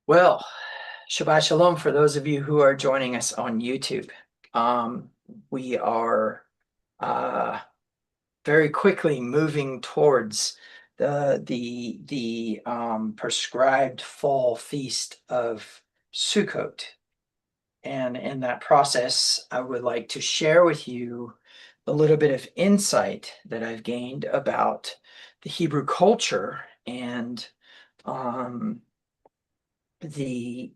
Well, Shabbat Shalom for those of you who are joining us on YouTube. We are uh, very quickly moving towards the prescribed fall feast of Sukkot. And in that process, I would like to share with you a little bit of insight that I've gained about the Hebrew culture and um, the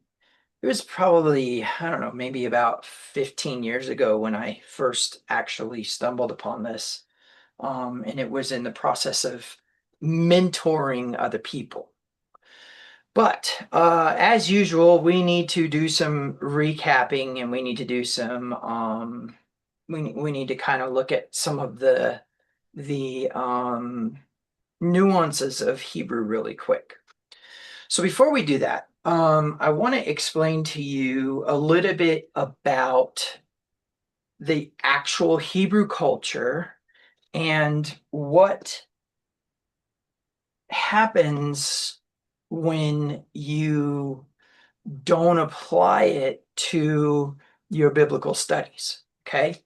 it was probably, I don't know, maybe about 15 years ago when I first actually stumbled upon this. And it was in the process of mentoring other people. But as usual, we need to do some recapping and we need to do some, we need to kind of look at some of the nuances of Hebrew really quick. So before we do that, I want to explain to you a little bit about the actual Hebrew culture and what happens when you don't apply it to your biblical studies. Okay.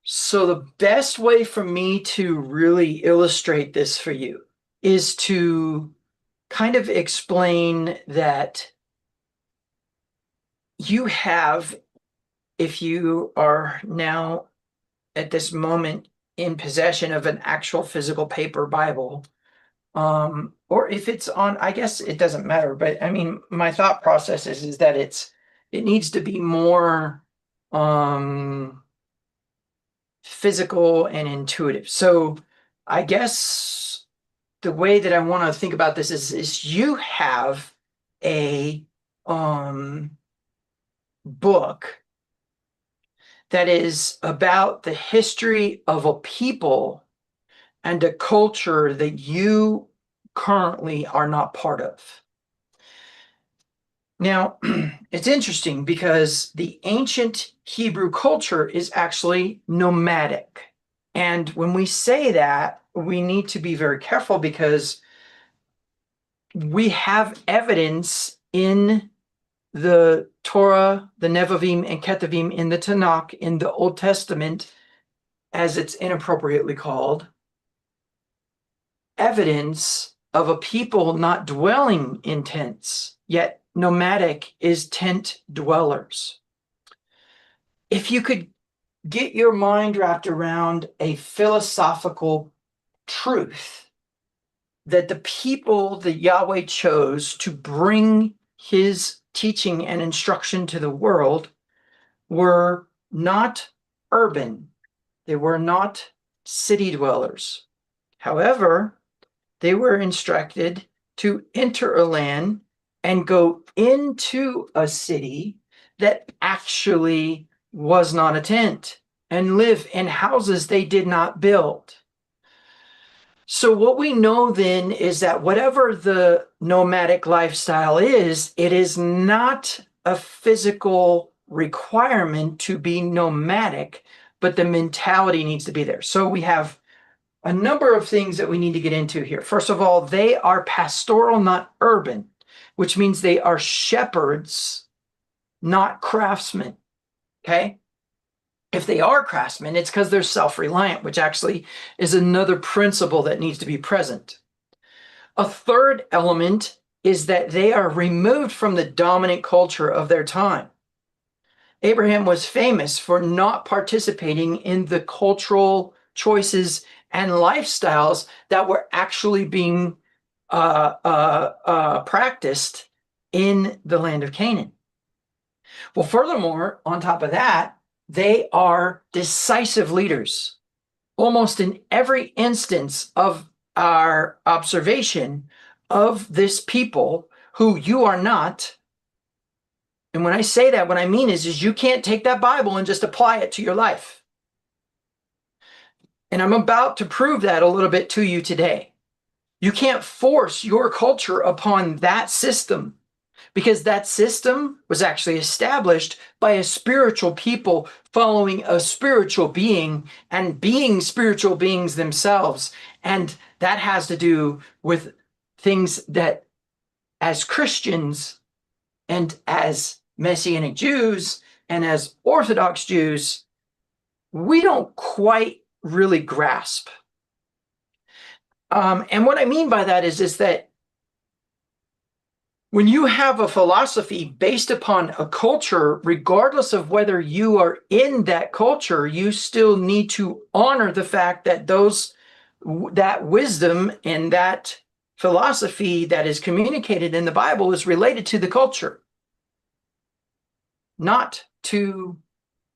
So the best way for me to really illustrate this for you is to kind of explain that you have, if you are now at this moment in possession of an actual physical paper Bible, or if it's on, I guess it doesn't matter, but I mean, my thought process is that it needs to be more physical and intuitive. So I guess the way that I want to think about this is you have a book that is about the history of a people and a culture that you currently are not part of. Now, it's interesting because the ancient Hebrew culture is actually nomadic. And when we say that, we need to be very careful because we have evidence in the Torah, the Nevi'im, and Ketuvim in the Tanakh, in the Old Testament, as it's inappropriately called, evidence of a people not dwelling in tents, yet nomadic is tent dwellers. If you could get your mind wrapped around a philosophical truth that the people that Yahweh chose to bring his teaching and instruction to the world were not urban, they were not city dwellers. However, they were instructed to enter a land and go into a city that actually was not a tent and live in houses they did not build. So what we know then is that whatever the nomadic lifestyle is, it is not a physical requirement to be nomadic, but the mentality needs to be there. So we have a number of things that we need to get into here. First of all, they are pastoral, not urban, which means they are shepherds, not craftsmen. Okay. If they are craftsmen, it's because they're self-reliant, which actually is another principle that needs to be present. A third element is that they are removed from the dominant culture of their time. Abraham was famous for not participating in the cultural choices and lifestyles that were actually being practiced in the land of Canaan. Well, furthermore, on top of that, they are decisive leaders. Almost in every instance of our observation of this people who you are not. And when I say that, what I mean is you can't take that Bible and just apply it to your life. And I'm about to prove that a little bit to you today. You can't force your culture upon that system because that system was actually established by a spiritual people following a spiritual being and being spiritual beings themselves. And that has to do with things that as Christians and as Messianic Jews and as Orthodox Jews, we don't quite really grasp. And what I mean by that is that when you have a philosophy based upon a culture, regardless of whether you are in that culture, you still need to honor the fact that that wisdom and that philosophy that is communicated in the Bible is related to the culture, not to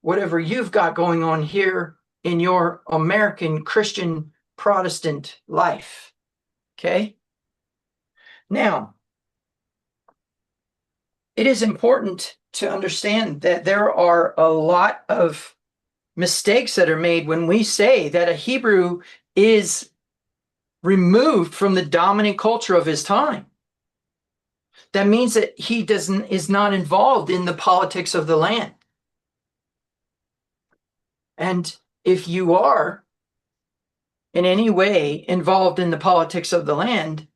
whatever you've got going on here in your American Christian Protestant life. Okay? Now, it is important to understand that there are a lot of mistakes that are made when we say that a Hebrew is removed from the dominant culture of his time. That means that he is not involved in the politics of the land. And if you are in any way involved in the politics of the land,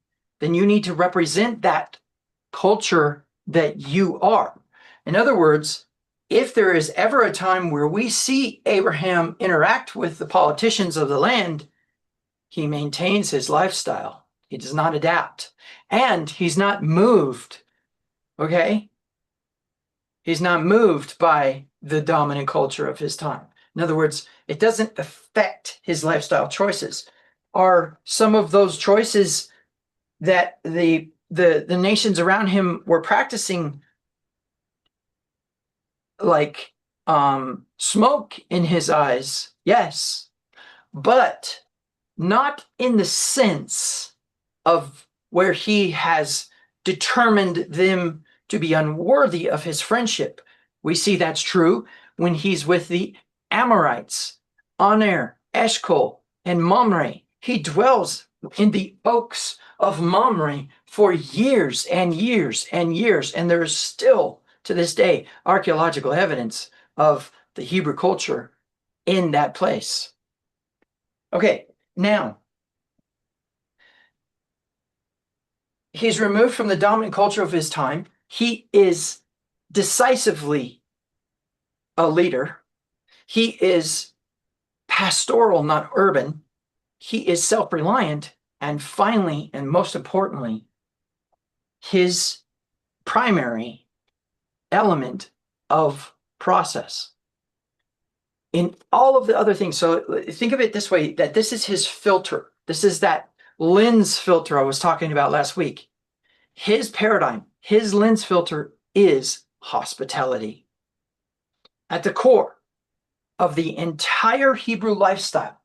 then you need to represent that culture that you are. In other words, if there is ever a time where we see Abraham interact with the politicians of the land, he maintains his lifestyle. He does not adapt. And he's not moved, okay? He's not moved by the dominant culture of his time. In other words, it doesn't affect his lifestyle choices. Are some of those choices that the nations around him were practicing like smoke in his eyes? Yes, but not in the sense of where he has determined them to be unworthy of his friendship. We see that's true when he's with the Amorites, Aner, Eshcol, and Mamre. He dwells in the oaks of Mamre for years and years and years, and there is still, to this day, archaeological evidence of the Hebrew culture in that place. Okay, now, he's removed from the dominant culture of his time. He is decisively a leader. He is pastoral, not urban. He is self-reliant. And finally, and most importantly, his primary element of process. In all of the other things, so think of it this way, that this is his filter. This is that lens filter I was talking about last week. His paradigm, his lens filter is hospitality. At the core of the entire Hebrew lifestyle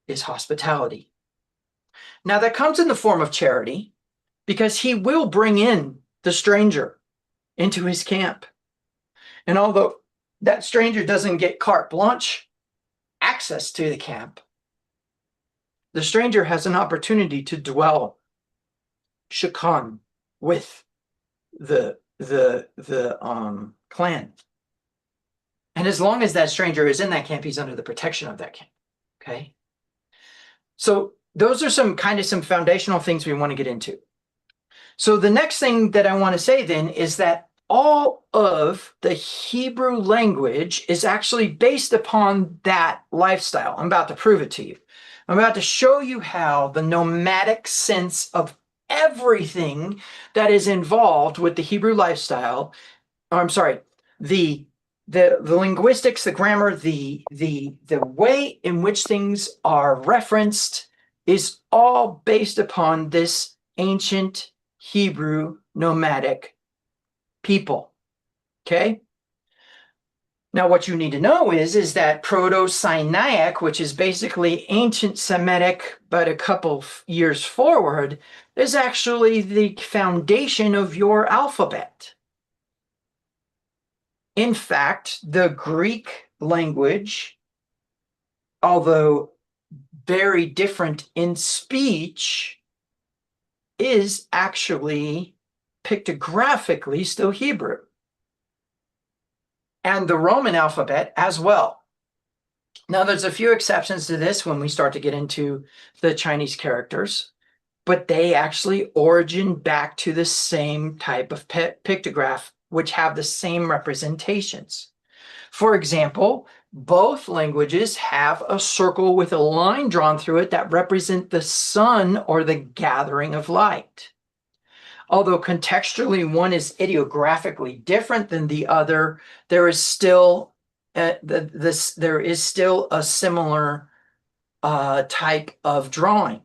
is hospitality. Now, that comes in the form of charity because he will bring in the stranger into his camp. And although that stranger doesn't get carte blanche access to the camp, the stranger has an opportunity to dwell shakan with the clan. And as long as that stranger is in that camp, he's under the protection of that camp. Okay? So those are some foundational things we want to get into. So the next thing that I want to say then is that all of the Hebrew language is actually based upon that lifestyle. I'm about to prove it to you. I'm about to show you how the nomadic sense of everything that is involved with the Hebrew lifestyle, or I'm sorry, the linguistics, the grammar, the way in which things are referenced is all based upon this ancient Hebrew nomadic people. Okay? Now, what you need to know is that Proto-Sinaitic, which is basically ancient Semitic, but a couple years forward, is actually the foundation of your alphabet. In fact, the Greek language, although very different in speech, is actually pictographically still Hebrew. And the Roman alphabet as well. Now, there's a few exceptions to this when we start to get into the Chinese characters. but they actually origin back to the same type of pictograph, which have the same representations. For example, both languages have a circle with a line drawn through it that represent the sun or the gathering of light. Although contextually one is ideographically different than the other, there is still there is still a similar type of drawing.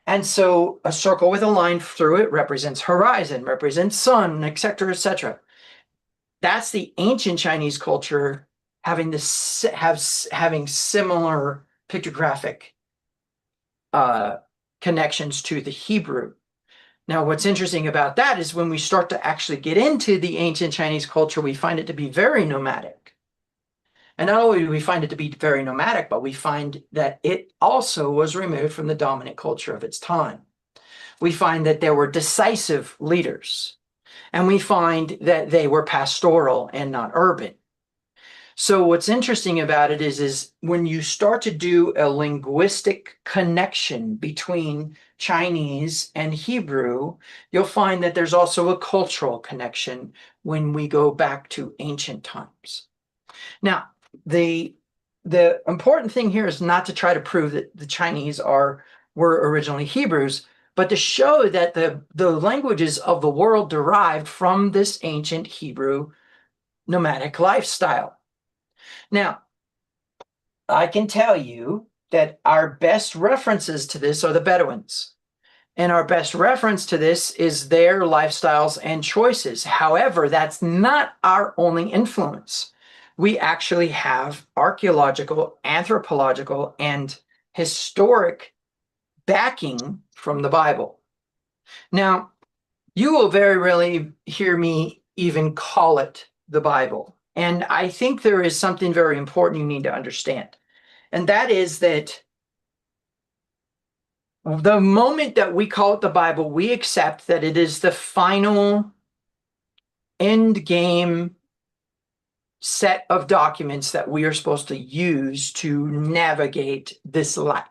And so a circle with a line through it represents horizon, represents sun, etc., etc. That's the ancient Chinese culture having having similar pictographic connections to the Hebrew. Now, what's interesting about that is when we start to actually get into the ancient Chinese culture, we find it to be very nomadic. And not only do we find it to be very nomadic, but we find that it also was removed from the dominant culture of its time. We find that there were decisive leaders, and we find that they were pastoral and not urban. So what's interesting about it is when you start to do a linguistic connection between Chinese and Hebrew, you'll find that there's also a cultural connection when we go back to ancient times. Now, the important thing here is not to try to prove that the Chinese were originally Hebrews, but to show that the languages of the world derived from this ancient Hebrew nomadic lifestyle. Now, I can tell you that our best references to this are the Bedouins. And our best reference to this is their lifestyles and choices. However, that's not our only influence. We actually have archaeological, anthropological, and historic backing from the Bible. Now, you will very rarely hear me even call it the Bible. And I think there is something very important you need to understand. And that is that the moment that we call it the Bible, we accept that it is the final end game set of documents that we are supposed to use to navigate this life.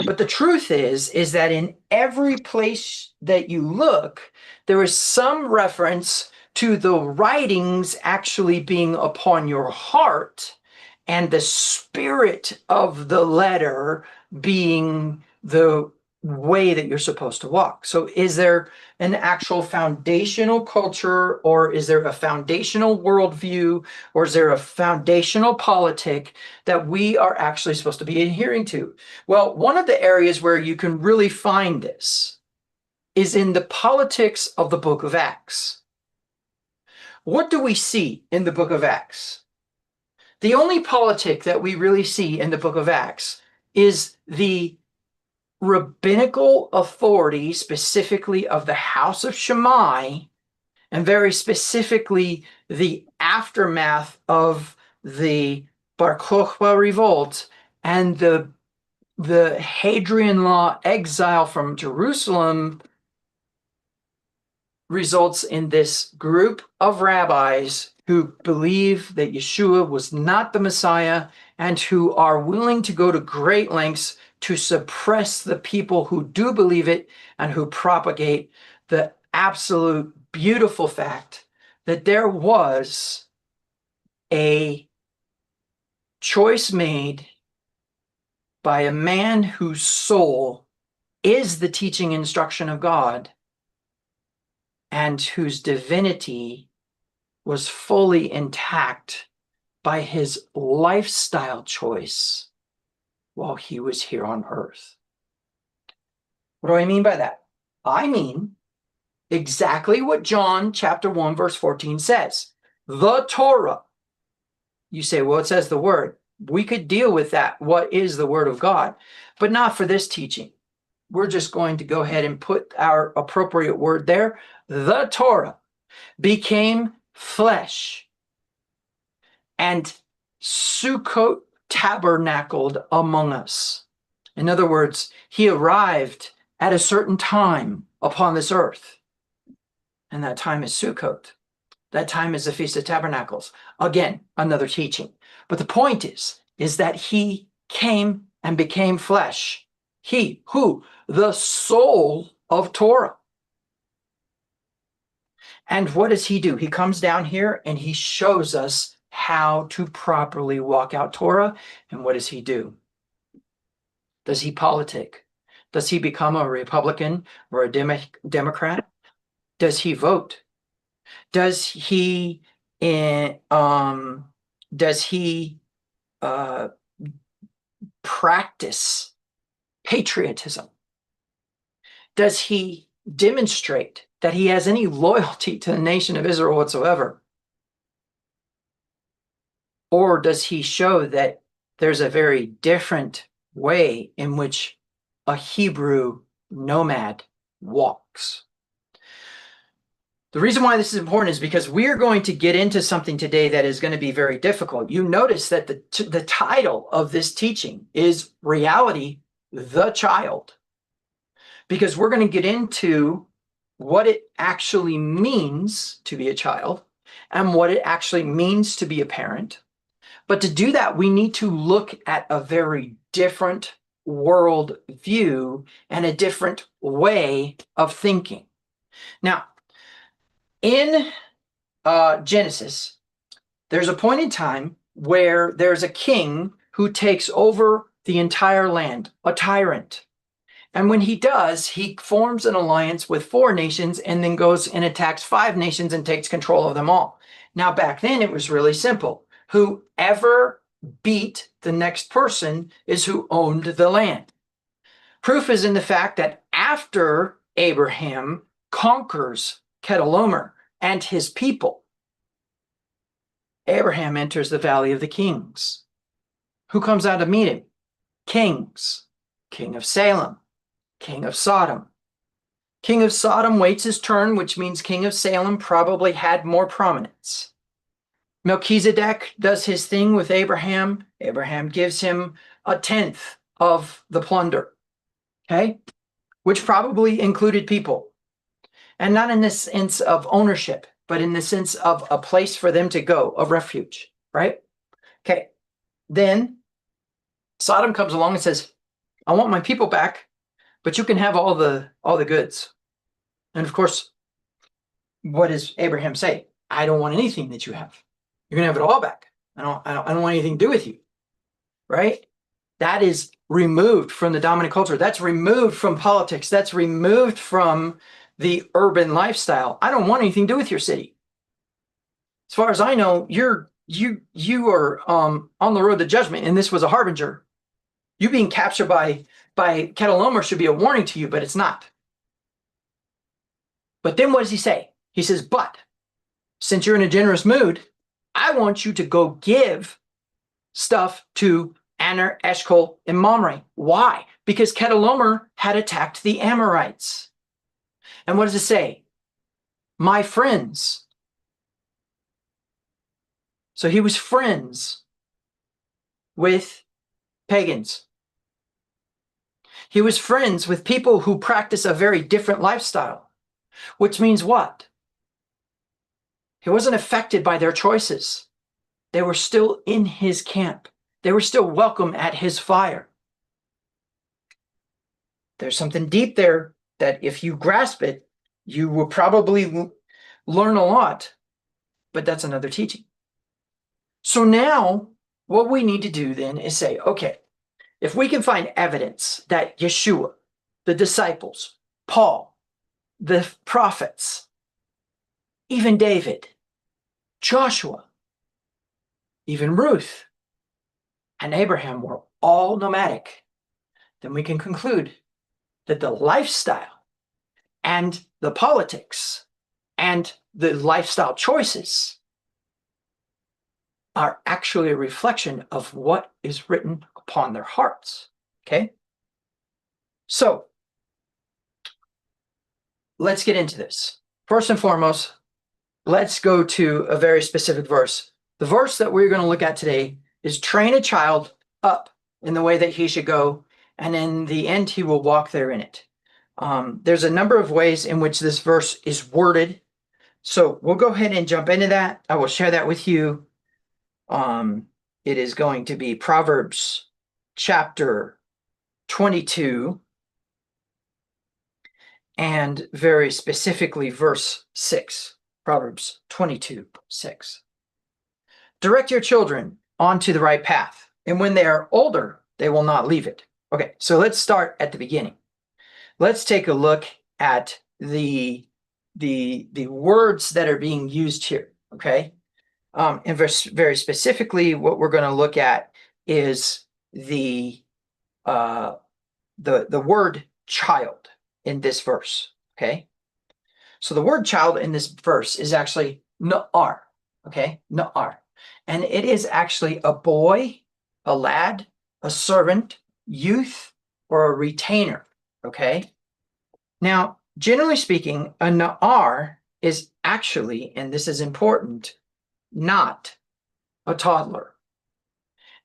But the truth is that in every place that you look, there is some reference to the writings actually being upon your heart and the spirit of the letter being the way that you're supposed to walk. So is there an actual foundational culture, or is there a foundational worldview, or is there a foundational politic that we are actually supposed to be adhering to? Well, one of the areas where you can really find this is in the politics of the book of Acts. What do we see in the book of Acts? The only politic that we really see in the book of Acts is the rabbinical authority, specifically of the house of Shammai, and very specifically the aftermath of the Bar Kokhba revolt and the Hadrian Law exile from Jerusalem, results in this group of rabbis who believe that Yeshua was not the Messiah and who are willing to go to great lengths to suppress the people who do believe it and who propagate the absolute beautiful fact that there was a choice made by a man whose soul is the teaching instruction of God and whose divinity was fully intact by his lifestyle choice while he was here on earth. What do I mean by that? I mean exactly what John chapter 1 verse 14 says. The Torah. You say, well, it says the word. We could deal with that. What is the word of God? But not for this teaching. We're just going to go ahead and put our appropriate word there. The Torah became flesh and Sukkot tabernacled among us. In other words, he arrived at a certain time upon this earth. And that time is Sukkot. That time is the Feast of Tabernacles. Again, another teaching. But the point is that he came and became flesh. He, who? The soul of Torah. And what does he do? He comes down here and he shows us how to properly walk out Torah. And what does he do? Does he politic? Does he become a Republican or a Democrat? Does he vote? Does he uh, practice patriotism? Does he demonstrate that he has any loyalty to the nation of Israel whatsoever? Or does he show that there's a very different way in which a Hebrew nomad walks? The reason why this is important is because we're going to get into something today that is going to be very difficult. You notice that the title of this teaching is Reality, the Child, because we're going to get into what it actually means to be a child and what it actually means to be a parent. But to do that, we need to look at a very different world view and a different way of thinking. Now, in Genesis, there's a point in time where there's a king who takes over the entire land, a tyrant. And when he does, he forms an alliance with 4 nations and then goes and attacks 5 nations and takes control of them all. Now, back then, it was really simple. Whoever beat the next person is who owned the land. Proof is in the fact that after Abraham conquers Chedorlaomer and his people, Abraham enters the Valley of the Kings. Who comes out to meet him? Kings. King of Salem, king of Sodom. King of Sodom waits his turn, which means king of Salem probably had more prominence. Melchizedek does his thing with Abraham. Abraham gives him 1/10 of the plunder, okay? Which probably included people. And not in the sense of ownership, but in the sense of a place for them to go, of refuge, right? Okay. Then Sodom comes along and says, I want my people back, but you can have all the goods. And of course, what does Abraham say? I don't want anything that you have. You're gonna have it all back. I don't want anything to do with you, right? That is removed from the dominant culture. That's removed from politics. That's removed from the urban lifestyle. I don't want anything to do with your city. As far as I know, you are on the road to judgment, and this was a harbinger. You being captured by Chedorlaomer should be a warning to you, but it's not. But then what does he say? He says, but since you're in a generous mood, I want you to go give stuff to Aner, Eshcol, and Mamre. Why? Because Chedorlaomer had attacked the Amorites. And what does it say? My friends. So he was friends with pagans. He was friends with people who practice a very different lifestyle, which means what? He wasn't affected by their choices. They were still in his camp. They were still welcome at his fire. There's something deep there that if you grasp it, you will probably learn a lot, but that's another teaching. So now what we need to do then is say, okay, if we can find evidence that Yeshua, the disciples, Paul, the prophets, even David, Joshua, even Ruth, and Abraham were all nomadic, then we can conclude that the lifestyle and the politics and the lifestyle choices are actually a reflection of what is written upon their hearts, okay? So, let's get into this. First and foremost, let's go to a very specific verse. The verse that we're going to look at today is train a child up in the way that he should go, and in the end he will walk there in it. There's a number of ways in which this verse is worded. So we'll go ahead and jump into that. I will share that with you. It is going to be Proverbs chapter 22, and very specifically verse 6, Proverbs 22:6. Direct your children onto the right path, and when they are older, they will not leave it. Okay, so let's start at the beginning. Let's take a look at the words that are being used here. Okay, and very specifically, what we're going to look at is the word child in this verse. Okay, so the word child in this verse is actually na'ar. Okay, na'ar, and it is actually a boy, a lad, a servant, youth, or a retainer. Okay, now generally speaking, a na'ar is actually, and this is important, not a toddler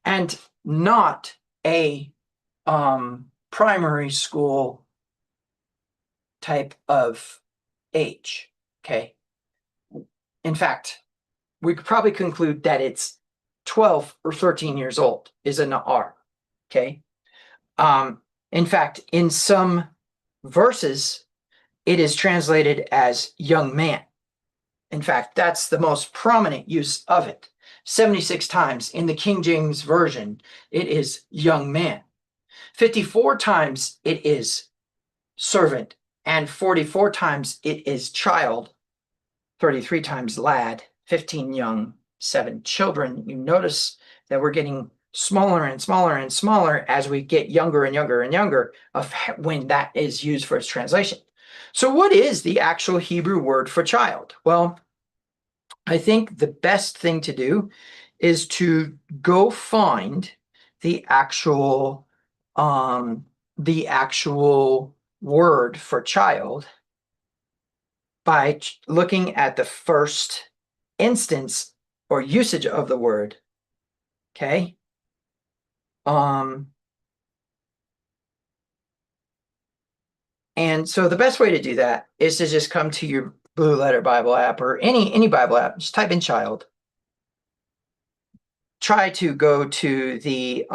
and not a primary school type of age. Okay, in fact, we could probably conclude that it's 12 or 13 years old is a na'ar. Okay, in fact, in some verses it is translated as young man. In fact, that's the most prominent use of it. 76 times in the King James Version, it is young man. 54 times it is servant, and 44 times it is child, 33 times lad, 15 young, 7 children. You notice that we're getting smaller and smaller and smaller as we get younger and younger and younger of when that is used for its translation. So what is the actual Hebrew word for child? Well, I think the best thing to do is to go find the actual word for child by looking at the first instance or usage of the word. Okay. And so the best way to do that is to just come to your Blue Letter Bible app or any Bible app, just type in child. Try to go to the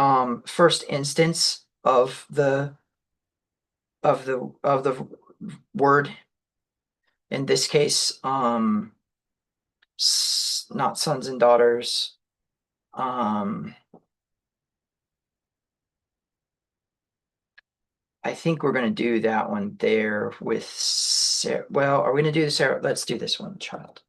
first instance of the word. In this case, not sons and daughters. I think we're going to do that one there with Sarah. Well, are we going to do Sarah? Let's do this one, child.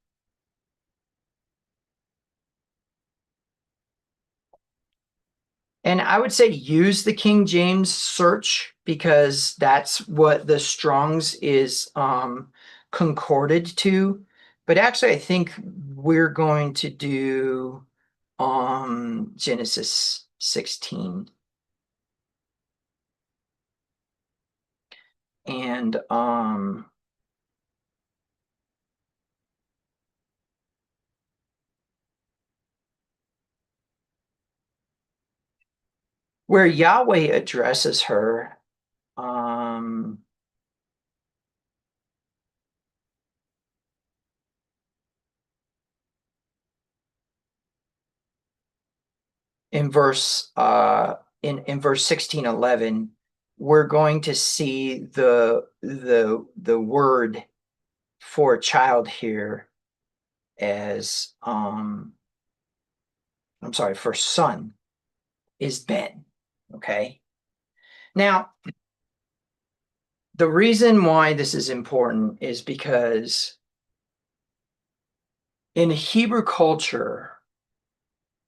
And I would say use the King James search because that's what the Strong's is concorded to. But actually, I think we're going to do Genesis 16. And where Yahweh addresses her, in verse 16:11, we're going to see the word for child here as for son is Ben. Okay. Now, the reason why this is important is because in Hebrew culture,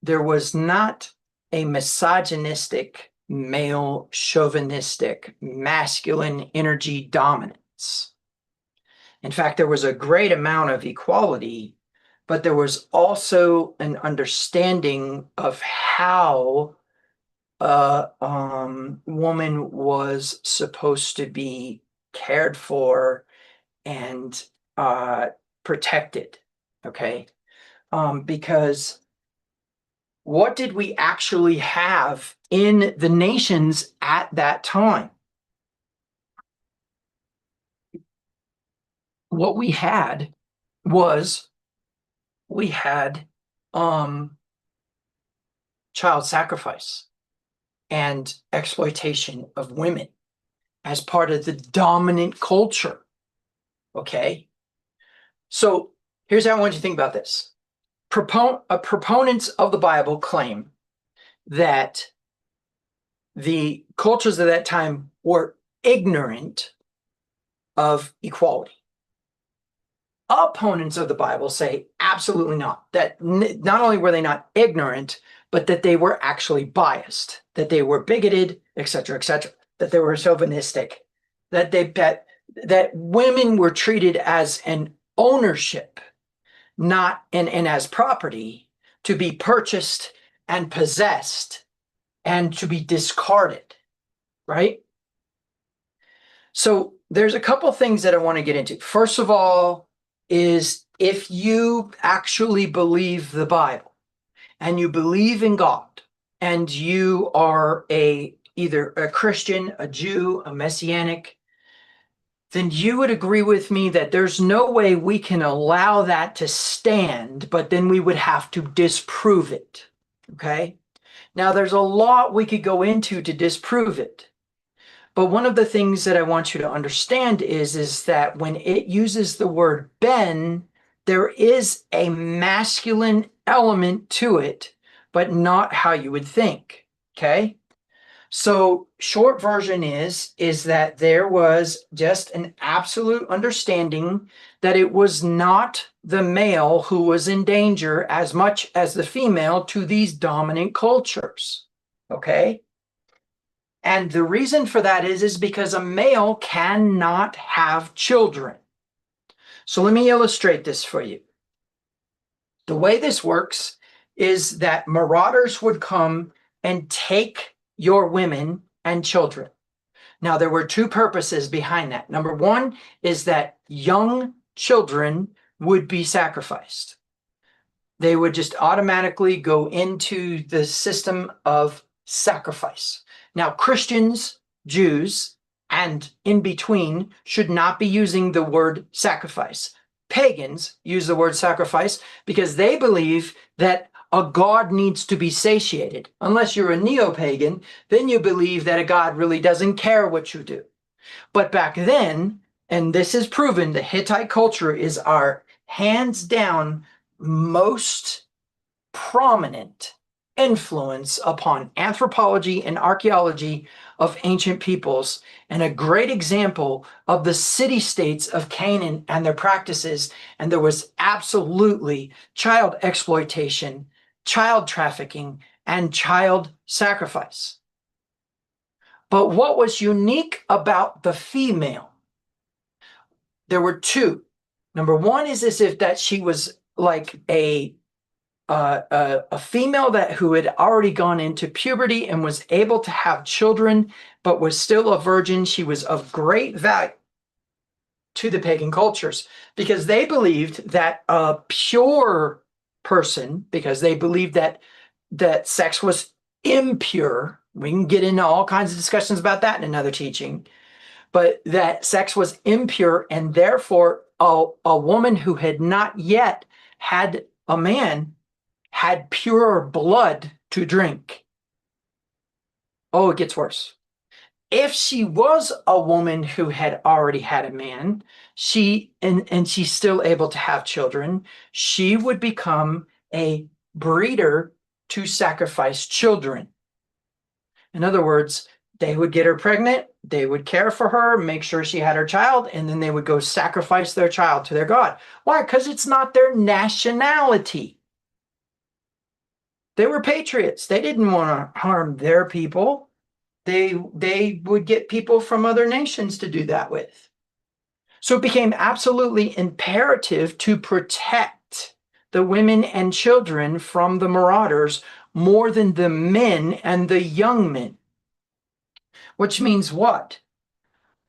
there was not a misogynistic, male, chauvinistic, masculine energy dominance. In fact, there was a great amount of equality, but there was also an understanding of how a woman was supposed to be cared for and protected. Okay, because what did we actually have in the nations at that time? What we had was child sacrifice. and exploitation of women as part of the dominant culture. Okay? So here's how I want you to think about this. Proponents of the Bible claim that the cultures of that time were ignorant of equality. Opponents of the Bible say absolutely not. That not only were they not ignorant, but that they were actually biased, that they were bigoted, etc., that they were chauvinistic, that women were treated as an ownership, not and as property to be purchased and possessed and to be discarded, right? So there's a couple things that I want to get into. First of all, is if you actually believe the Bible and you believe in God and you are either a Christian, a Jew, a Messianic, then you would agree with me that there's no way we can allow that to stand, but then we would have to disprove it. Okay? Now, there's a lot we could go into to disprove it. But one of the things that I want you to understand is that when it uses the word ben, there is a masculine element to it, but not how you would think. Okay? So short version is that there was just an absolute understanding that it was not the male who was in danger as much as the female to these dominant cultures. Okay? And the reason for that is because a male cannot have children. So let me illustrate this for you. The way this works is that marauders would come and take your women and children. Now, there were two purposes behind that. Number one is that young children would be sacrificed. They would just automatically go into the system of sacrifice. Now, Christians, Jews, and in between should not be using the word sacrifice. Pagans use the word sacrifice because they believe that a god needs to be satiated. Unless you're a neo-pagan, then you believe that a god really doesn't care what you do. But back then, and this is proven, the Hittite culture is our hands down most prominent influence upon anthropology and archaeology of ancient peoples, and a great example of the city-states of Canaan and their practices. And there was absolutely child exploitation, child trafficking, and child sacrifice. But what was unique about the female? There were two. Number one is as if that she was like a female who had already gone into puberty and was able to have children, but was still a virgin. She was of great value to the pagan cultures because they believed that a pure person, because they believed that sex was impure. We can get into all kinds of discussions about that in another teaching, but that sex was impure, and therefore a woman who had not yet had a man had pure blood to drink. Oh, it gets worse. If she was a woman who had already had a man, and she's still able to have children, she would become a breeder to sacrifice children. In other words, they would get her pregnant, they would care for her, make sure she had her child, and then they would go sacrifice their child to their god. Why? Because it's not their nationality. They were patriots. They didn't want to harm their people. They would get people from other nations to do that with. So it became absolutely imperative to protect the women and children from the marauders more than the men and the young men. Which means what?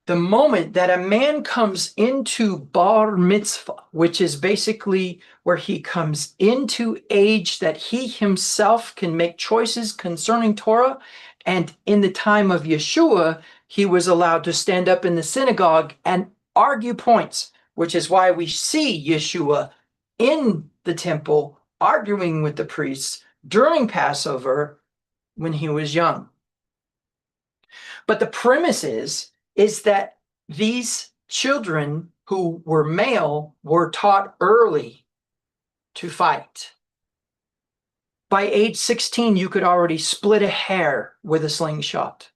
The moment that a man comes into bar mitzvah, which is basically where he comes into age that he himself can make choices concerning Torah, and in the time of Yeshua, he was allowed to stand up in the synagogue and argue points, which is why we see Yeshua in the temple arguing with the priests during Passover when he was young. But the premise is that these children who were male were taught early to fight. By age 16, you could already split a hair with a slingshot.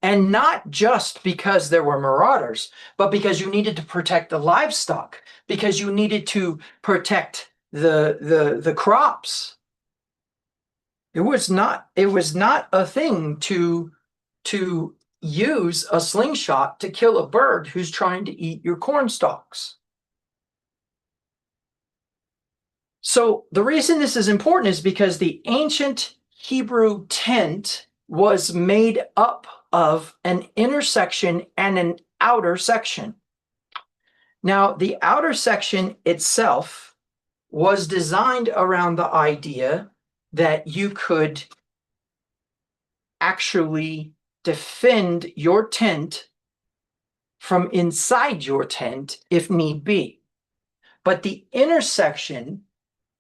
And not just because there were marauders, but because you needed to protect the livestock, because you needed to protect the crops. It was not a thing to use a slingshot to kill a bird who's trying to eat your corn stalks. So the reason this is important is because the ancient Hebrew tent was made up of an inner section and an outer section. Now, the outer section itself was designed around the idea that you could actually defend your tent from inside your tent if need be. But the inner section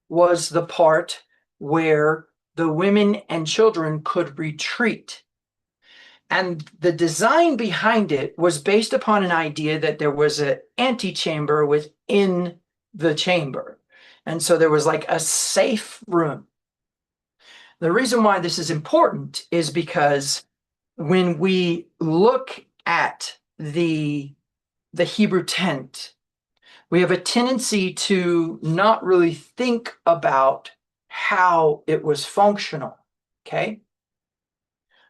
was the part where the women and children could retreat. And the design behind it was based upon an idea that there was an antechamber within the chamber. And so there was like a safe room. The reason why this is important is because when we look at the Hebrew tent, we have a tendency to not really think about how it was functional, okay?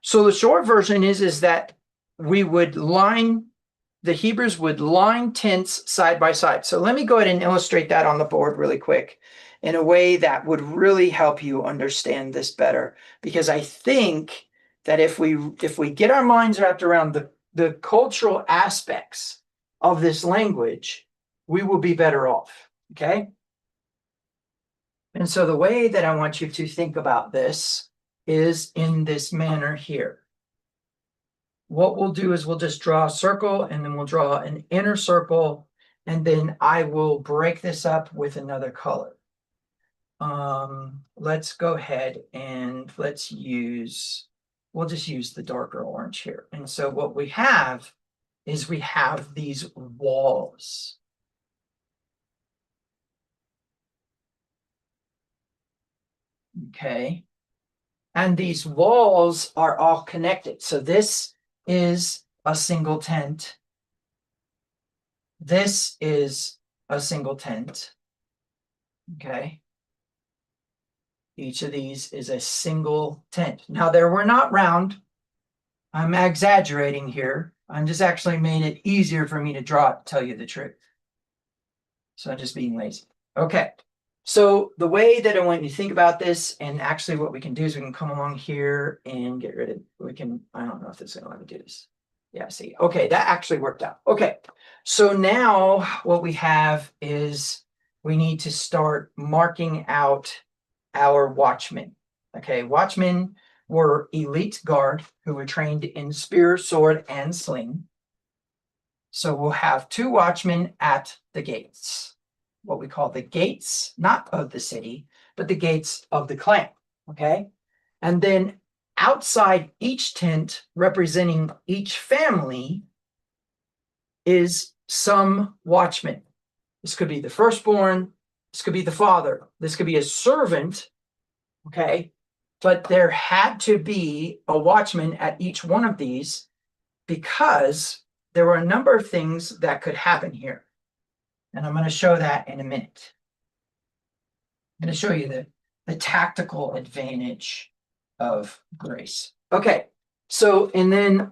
So the short version is that the Hebrews would line tents side by side. So let me go ahead and illustrate that on the board really quick in a way that would really help you understand this better. Because I think that if we get our minds wrapped around the cultural aspects of this language, we will be better off, okay? And so the way that I want you to think about this is in this manner here. What we'll do is we'll just draw a circle, and then we'll draw an inner circle, and then I will break this up with another color. Let's go ahead and we'll just use the darker orange here. And so what we have is we have these walls. Okay. And these walls are all connected. So this is a single tent. This is a single tent. Okay. Each of these is a single tent. Now, they were not round. I'm exaggerating here. I'm just actually made it easier for me to draw it, to tell you the truth. So I'm just being lazy. Okay. So the way that I want you to think about this, and actually what we can do is we can come along here and get rid of, I don't know if this is going to let me do this. Yeah, see, okay, that actually worked out. Okay, so now what we have is we need to start marking out our watchmen. Okay, watchmen were elite guard who were trained in spear, sword, and sling. So we'll have 2 watchmen at the gates. What we call the gates, not of the city, but the gates of the clan, okay? And then outside each tent, representing each family, is some watchman. This could be the firstborn, this could be the father, this could be a servant, okay? But there had to be a watchman at each one of these because there were a number of things that could happen here. And I'm going to show that in a minute. I'm going to show you the tactical advantage of grace. Okay, so and then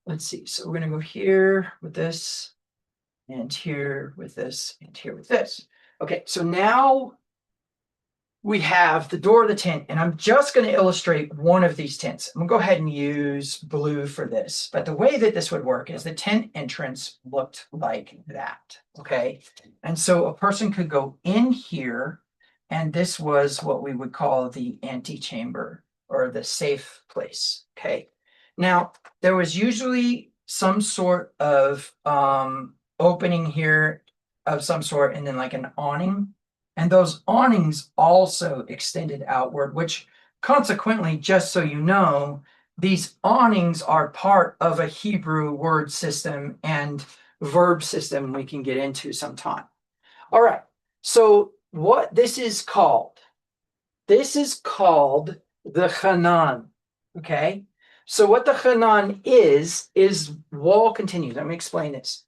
let's see. So we're going to go here with this, and here with this, and here with this. Okay, so now we have the door of the tent, and I'm just going to illustrate one of these tents. I'm going to go ahead and use blue for this. But the way that this would work is the tent entrance looked like that, okay? And so a person could go in here, and this was what we would call the antechamber or the safe place, okay? Now, there was usually some sort of opening here of some sort, and then like an awning. And those awnings also extended outward, which consequently, just so you know, these awnings are part of a Hebrew word system and verb system we can get into sometime. All right. So what this is called the Hanan. Okay. So what the Hanan is wall continues. Let me explain this.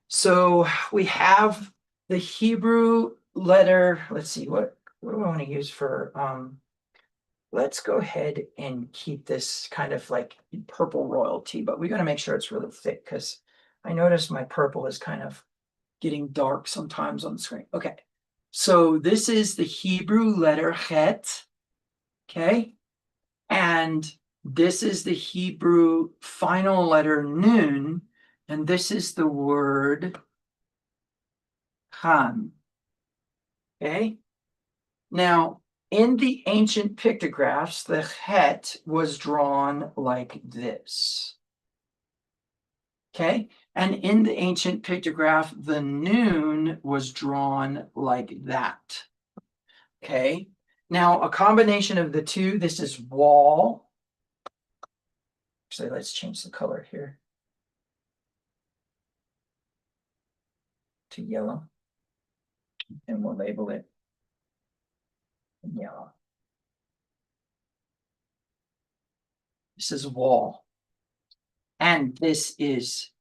So we have the Hebrew letter. Let's see, what do I want to use for let's go ahead and keep this kind of like purple royalty, but we got to make sure it's really thick because I noticed my purple is kind of getting dark sometimes on the screen. Okay. So this is the Hebrew letter Het. Okay. And this is the Hebrew final letter Nun. And this is the word Han. Okay. Now, in the ancient pictographs, the Het was drawn like this. Okay. And in the ancient pictograph, the Nun was drawn like that. Okay. Now, a combination of the two, this is wall. Actually, let's change the color here to yellow. And we'll label it in yellow. This is wall. And this is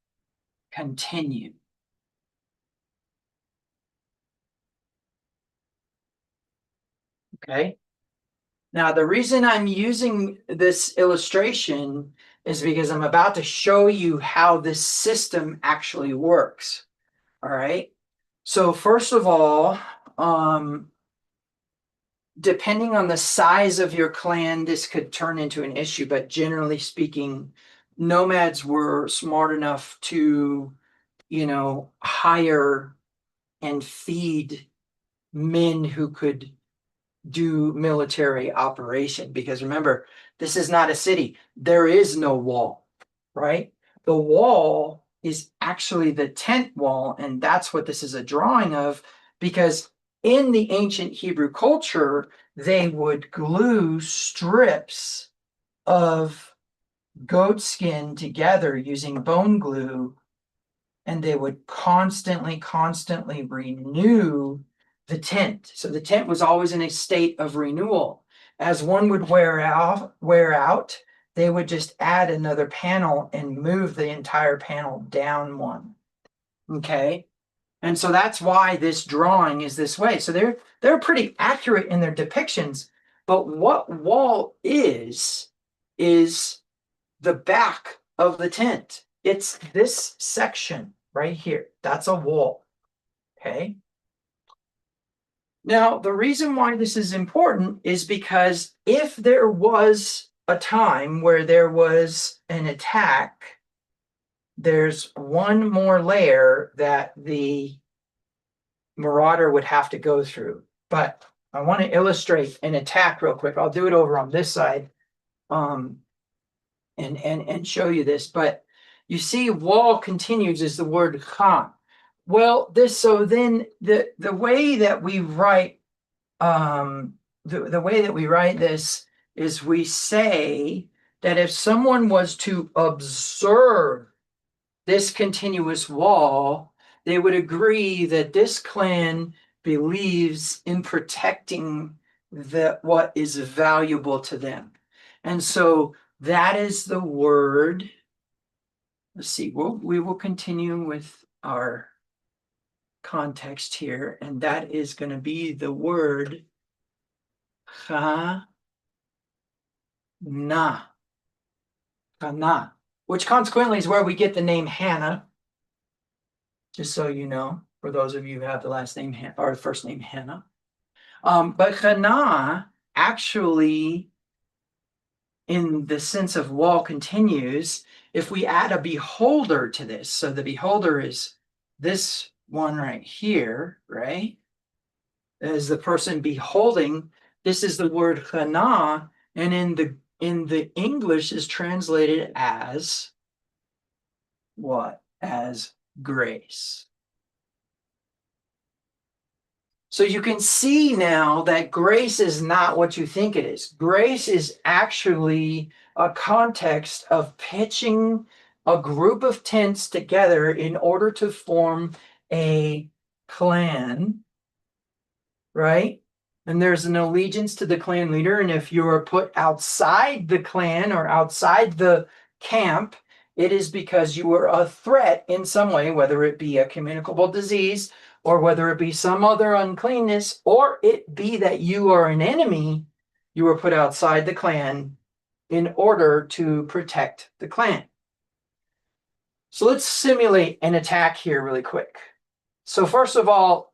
continue. Okay. Now, the reason I'm using this illustration is because I'm about to show you how this system actually works. All right. So first of all, depending on the size of your clan, this could turn into an issue, but generally speaking, nomads were smart enough to, hire and feed men who could do military operation. Because remember, this is not a city. There is no wall, right? The wall is actually the tent wall, and that's what this is a drawing of, because in the ancient Hebrew culture, they would glue strips of goat skin together using bone glue, and they would constantly renew the tent. So the tent was always in a state of renewal. As one would wear out, they would just add another panel and move the entire panel down one. Okay. And so that's why this drawing is this way. So they're pretty accurate in their depictions. But what wall is the back of the tent. It's this section right here. That's a wall. Okay. Now, the reason why this is important is because if there was a time where there was an attack, there's one more layer that the marauder would have to go through. But I want to illustrate an attack real quick. I'll do it over on this side and show you this. But you see, wall continues is the word Khan. Well, then the way that we write the way that we write this is we say that if someone was to observe this continuous wall, they would agree that this clan believes in protecting what is valuable to them. And so that is the word. Let's see, we will continue with our context here, and that is going to be the word Chana. Chana, which consequently is where we get the name Hannah, just so you know, for those of you who have the last name or first name Hannah. But Chana actually, in the sense of wall continues, if we add a beholder to this, so the beholder is this one right here, right? As the person beholding, this is the word Chana, and in the English is translated as what? As grace. So you can see now that grace is not what you think it is. Grace is actually a context of pitching a group of tents together in order to form a clan, right? And there's an allegiance to the clan leader. And if you are put outside the clan or outside the camp, it is because you were a threat in some way, whether it be a communicable disease or whether it be some other uncleanness, or it be that you are an enemy. You were put outside the clan in order to protect the clan. So let's simulate an attack here really quick. So first of all,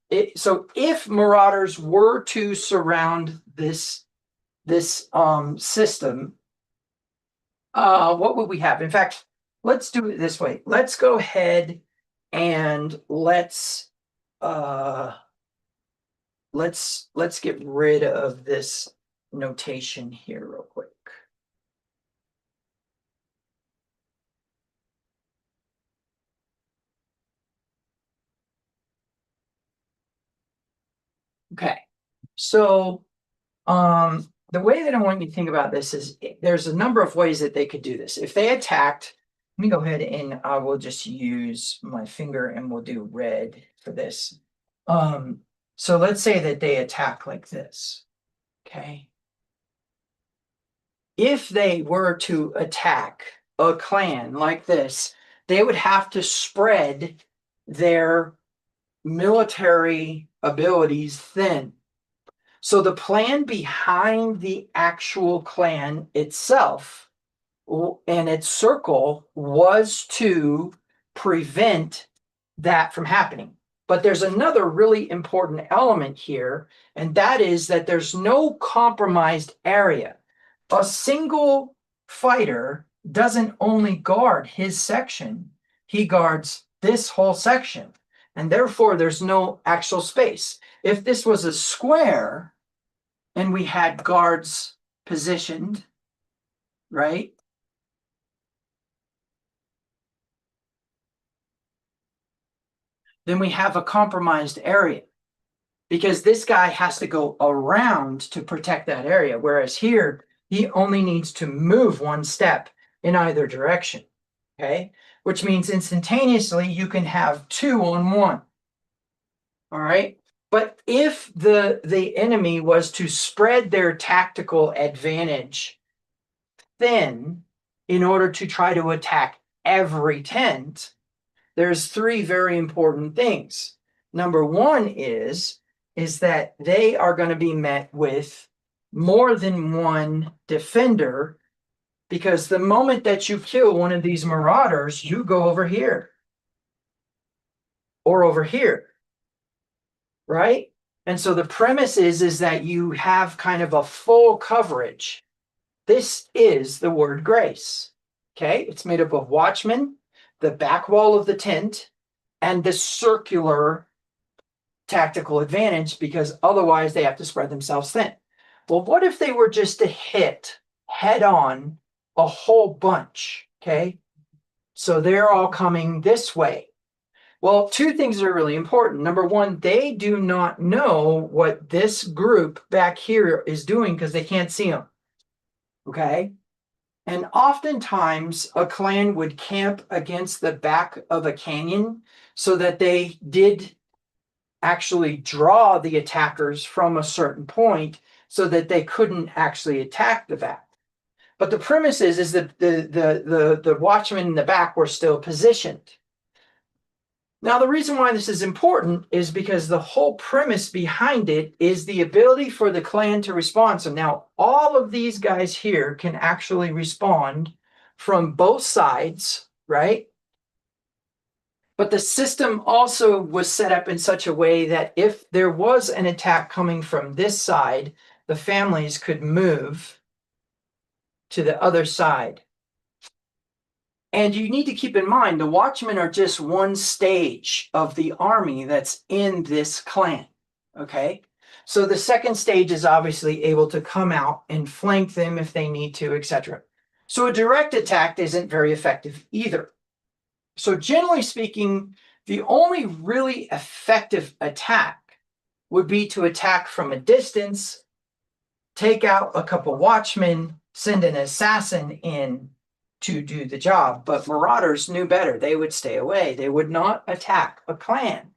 if marauders were to surround this system, what would we have? In fact, let's do it this way. Let's go ahead and let's get rid of this notation here real quick. Okay, so the way that I want you to think about this is there's a number of ways that they could do this. If they attacked, let me go ahead and I will just use my finger and we'll do red for this. So let's say that they attack like this, okay? If they were to attack a clan like this, they would have to spread their military abilities thin. So the plan behind the actual clan itself and its circle was to prevent that from happening. But there's another really important element here, and that is that there's no compromised area. A single fighter doesn't only guard his section, he guards this whole section, and therefore there's no actual space. If this was a square and we had guards positioned, right? Then we have a compromised area because this guy has to go around to protect that area. Whereas here, he only needs to move one step in either direction, okay? Which means instantaneously you can have 2 on 1, all right? But if the enemy was to spread their tactical advantage thin in order to try to attack every tent, there's 3 very important things. Number 1 is that they are going to be met with more than one defender, because the moment that you kill one of these marauders, you go over here or over here, right? And so the premise is that you have kind of a full coverage. This is the word grace, okay? It's made up of watchmen, the back wall of the tent, and the circular tactical advantage, because otherwise they have to spread themselves thin. Well, what if they were just to hit head on a whole bunch, okay? So they're all coming this way. Well, 2 things are really important. Number 1, they do not know what this group back here is doing because they can't see them, okay? And oftentimes a clan would camp against the back of a canyon so that they did actually draw the attackers from a certain point so that they couldn't actually attack the back. But the premise is that the watchmen in the back were still positioned. Now, the reason why this is important is because the whole premise behind it is the ability for the clan to respond. So now all of these guys here can actually respond from both sides, right? But the system also was set up in such a way that if there was an attack coming from this side, the families could move to the other side. And you need to keep in mind, the watchmen are just one stage of the army that's in this clan, okay? So the second stage is obviously able to come out and flank them if they need to, etc. So a direct attack isn't very effective either. So generally speaking, the only really effective attack would be to attack from a distance, take out a couple watchmen, send an assassin in to do the job. But marauders knew better. They would stay away. They would not attack a clan.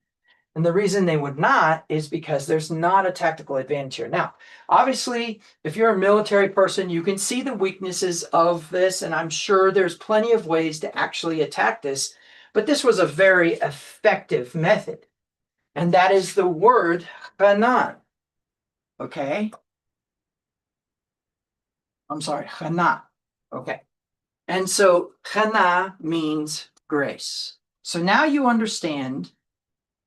And the reason they would not is because there's not a tactical advantage here. Now, obviously, if you're a military person, you can see the weaknesses of this, and I'm sure there's plenty of ways to actually attack this, but this was a very effective method. And that is the word Hanan. Okay? I'm sorry, Hana. Okay. And so Hana means grace. So now you understand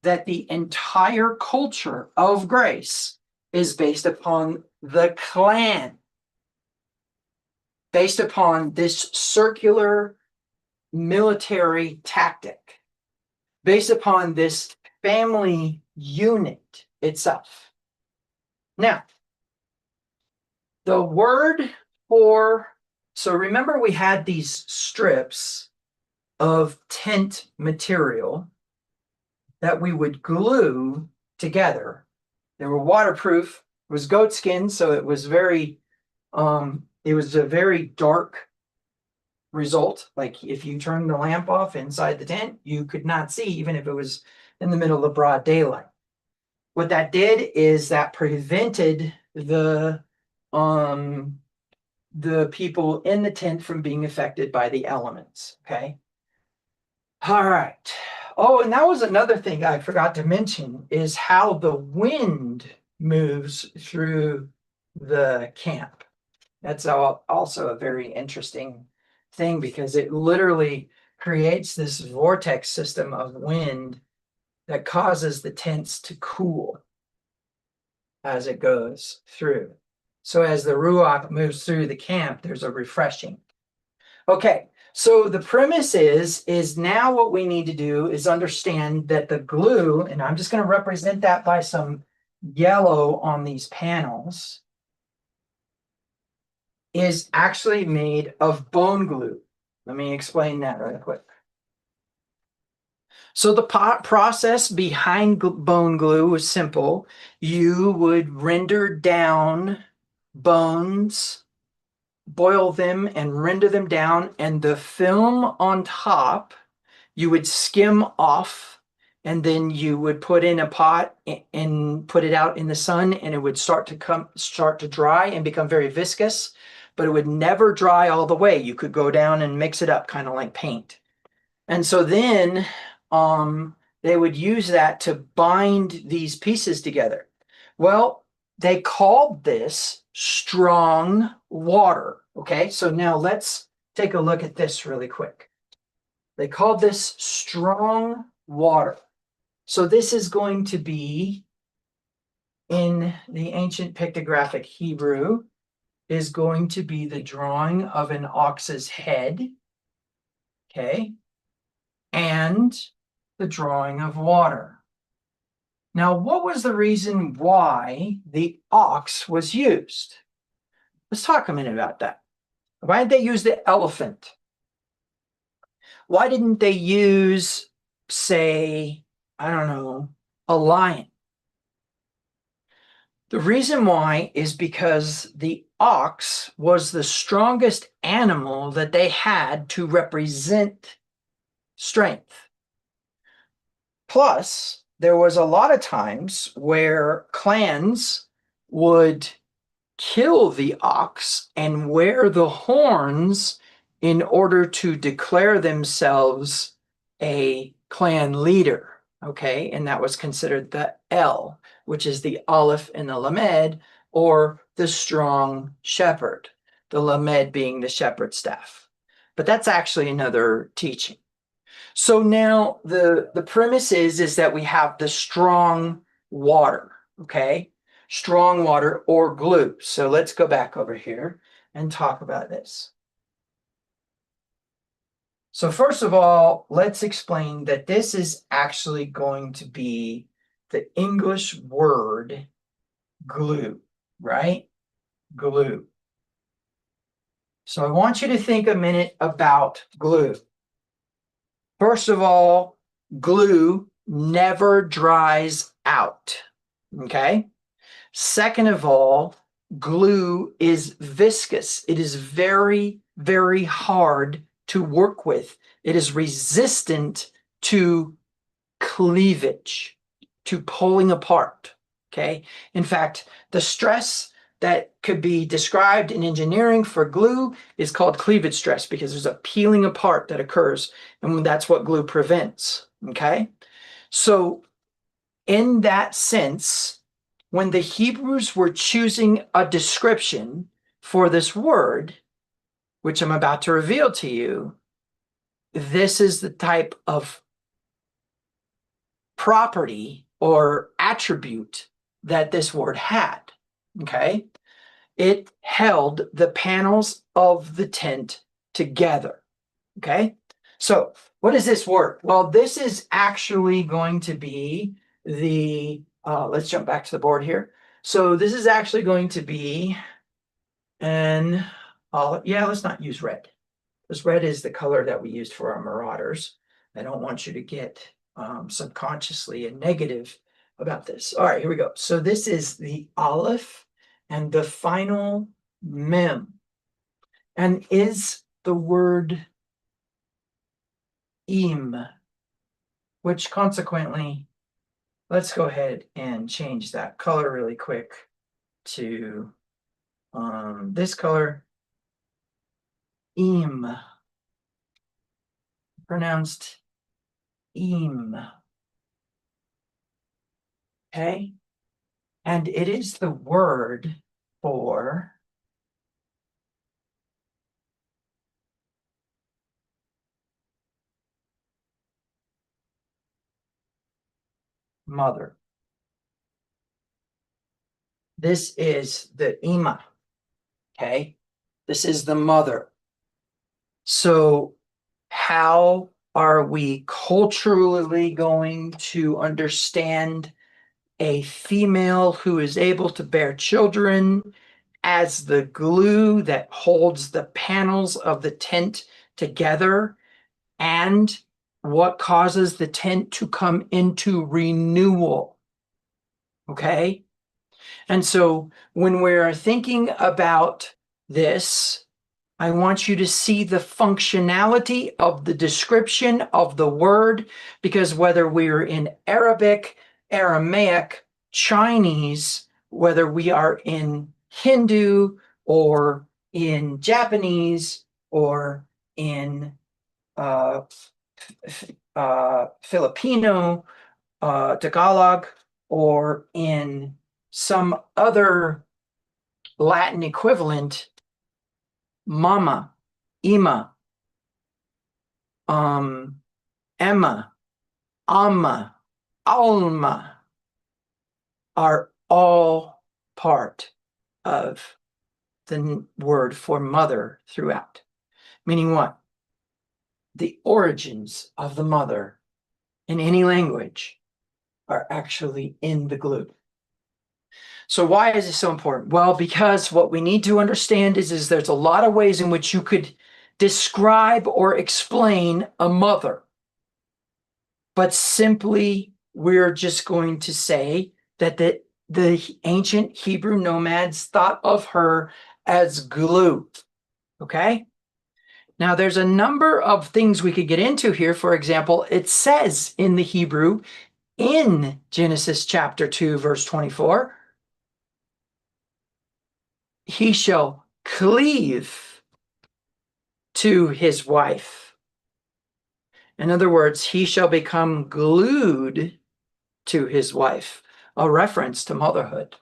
that the entire culture of grace is based upon the clan, based upon this circular military tactic, based upon this family unit itself. Now, the word for, so remember we had these strips of tent material that we would glue together. They were waterproof. It was goat skin, so it was it was a very dark result. Like if you turned the lamp off inside the tent, you could not see, even if it was in the middle of broad daylight. What that did is that prevented the people in the tent from being affected by the elements. Okay. All right. Oh, and that was another thing I forgot to mention is how the wind moves through the camp. That's also a very interesting thing because it literally creates this vortex system of wind that causes the tents to cool as it goes through. So as the Ruach moves through the camp, there's a refreshing. Okay, so the premise is now what we need to do is understand that the glue, and I'm just going to represent that by some yellow on these panels, is actually made of bone glue. Let me explain that right quick. So the process behind bone glue was simple. You would render down bones, boil them and render them down, and the film on top you would skim off, and then you would put in a pot and put it out in the sun, and it would start to dry and become very viscous, but it would never dry all the way. You could go down and mix it up kind of like paint. And so then they would use that to bind these pieces together. Well, they called this strong water. Okay, so now let's take a look at this really quick. They called this strong water. So this is going to be, in the ancient pictographic Hebrew, is going to be the drawing of an ox's head. Okay, and the drawing of water. Now, what was the reason why the ox was used? Let's talk a minute about that. Why did they use the elephant? Why didn't they use, say, I don't know, a lion? The reason why is because the ox was the strongest animal that they had to represent strength. Plus, there was a lot of times where clans would kill the ox and wear the horns in order to declare themselves a clan leader. Okay, and that was considered the El, which is the Aleph and the Lamed, or the strong shepherd, the Lamed being the shepherd staff. But that's actually another teaching. So now the premise is that we have the strong water, okay? Strong water or glue. So let's go back over here and talk about this. So first of all, let's explain that this is actually going to be the English word glue, right? Glue. So I want you to think a minute about glue. First of all, glue never dries out, okay? Second of all, glue is viscous. It is very, very hard to work with. It is resistant to cleavage, to pulling apart. Okay. In fact, the stress that could be described in engineering for glue is called cleavage stress because there's a peeling apart that occurs, and that's what glue prevents. Okay. So, in that sense, when the Hebrews were choosing a description for this word, which I'm about to reveal to you, this is the type of property or attribute that this word had. Okay. It held the panels of the tent together. Okay. So, what is this word? Well, this is actually going to be let's jump back to the board here. So, this is actually going to be let's not use red, because red is the color that we used for our marauders. I don't want you to get subconsciously a negative about this. All right, here we go. So this is the aleph and the final mem, and is the word im, which consequently, let's go ahead and change that color really quick to this color, im, pronounced im. Okay, and it is the word for mother. This is the ima. Okay, this is the mother. So, how are we culturally going to understand a female who is able to bear children as the glue that holds the panels of the tent together, and what causes the tent to come into renewal? Okay. And so when we're thinking about this, I want you to see the functionality of the description of the word, because whether we're in Arabic, Aramaic, Chinese, whether we are in Hindu or in Japanese or in Filipino, Tagalog, or in some other Latin equivalent, mama, ima, Emma, amma, alma are all part of the word for mother throughout. Meaning what? The origins of the mother in any language are actually in the glue. So why is this so important? Well, because what we need to understand is there's a lot of ways in which you could describe or explain a mother. But simply, we're just going to say that the ancient Hebrew nomads thought of her as glue. Okay? Now, there's a number of things we could get into here. For example, it says in the Hebrew in Genesis chapter 2, verse 24, he shall cleave to his wife. In other words, he shall become glued to his wife, a reference to motherhood.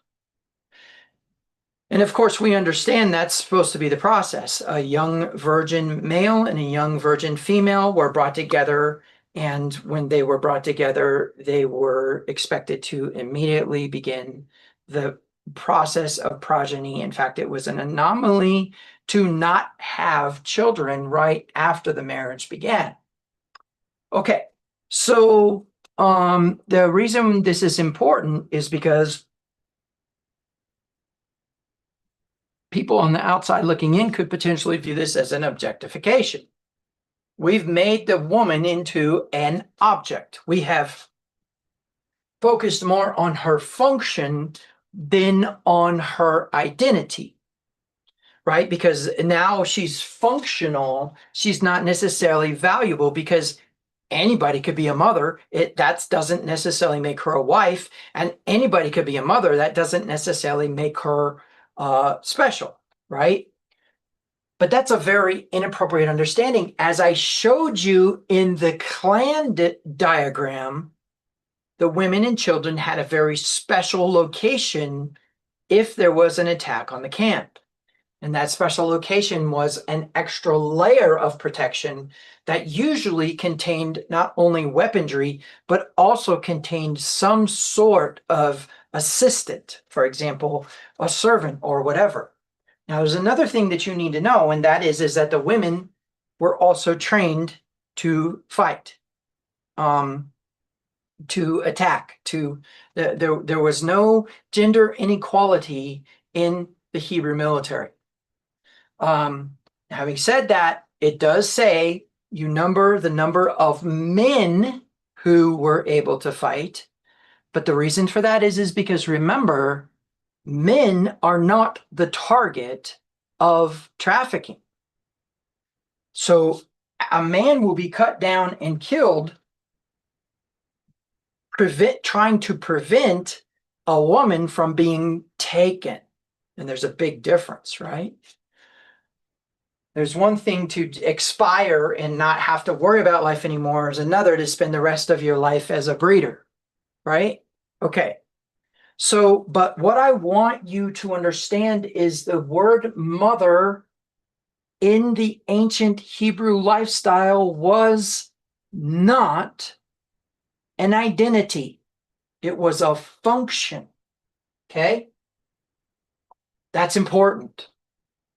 And of course, we understand that's supposed to be the process. A young virgin male and a young virgin female were brought together, and when they were brought together, they were expected to immediately begin the process of progeny. In fact, it was an anomaly to not have children right after the marriage began. Okay, so the reason this is important is because people on the outside looking in could potentially view this as an objectification. We've made the woman into an object. We have focused more on her function than on her identity, right? Because now she's functional. She's not necessarily valuable because anybody could be a mother. That doesn't necessarily make her a wife, and anybody could be a mother. That doesn't necessarily make her special, right? But that's a very inappropriate understanding. As I showed you in the clan diagram, the women and children had a very special location if there was an attack on the camp. And that special location was an extra layer of protection that usually contained not only weaponry, but also contained some sort of assistant, for example, a servant or whatever. Now, there's another thing that you need to know, and that is that the women were also trained to fight, to attack, there was no gender inequality in the Hebrew military. Having said that, it does say you number the number of men who were able to fight. But the reason for that is because remember, men are not the target of trafficking. So a man will be cut down and killed, trying to prevent a woman from being taken. And there's a big difference, right? There's one thing to expire and not have to worry about life anymore. There's another to spend the rest of your life as a breeder, right? Okay. So, but what I want you to understand is the word mother in the ancient Hebrew lifestyle was not an identity. It was a function. Okay? That's important.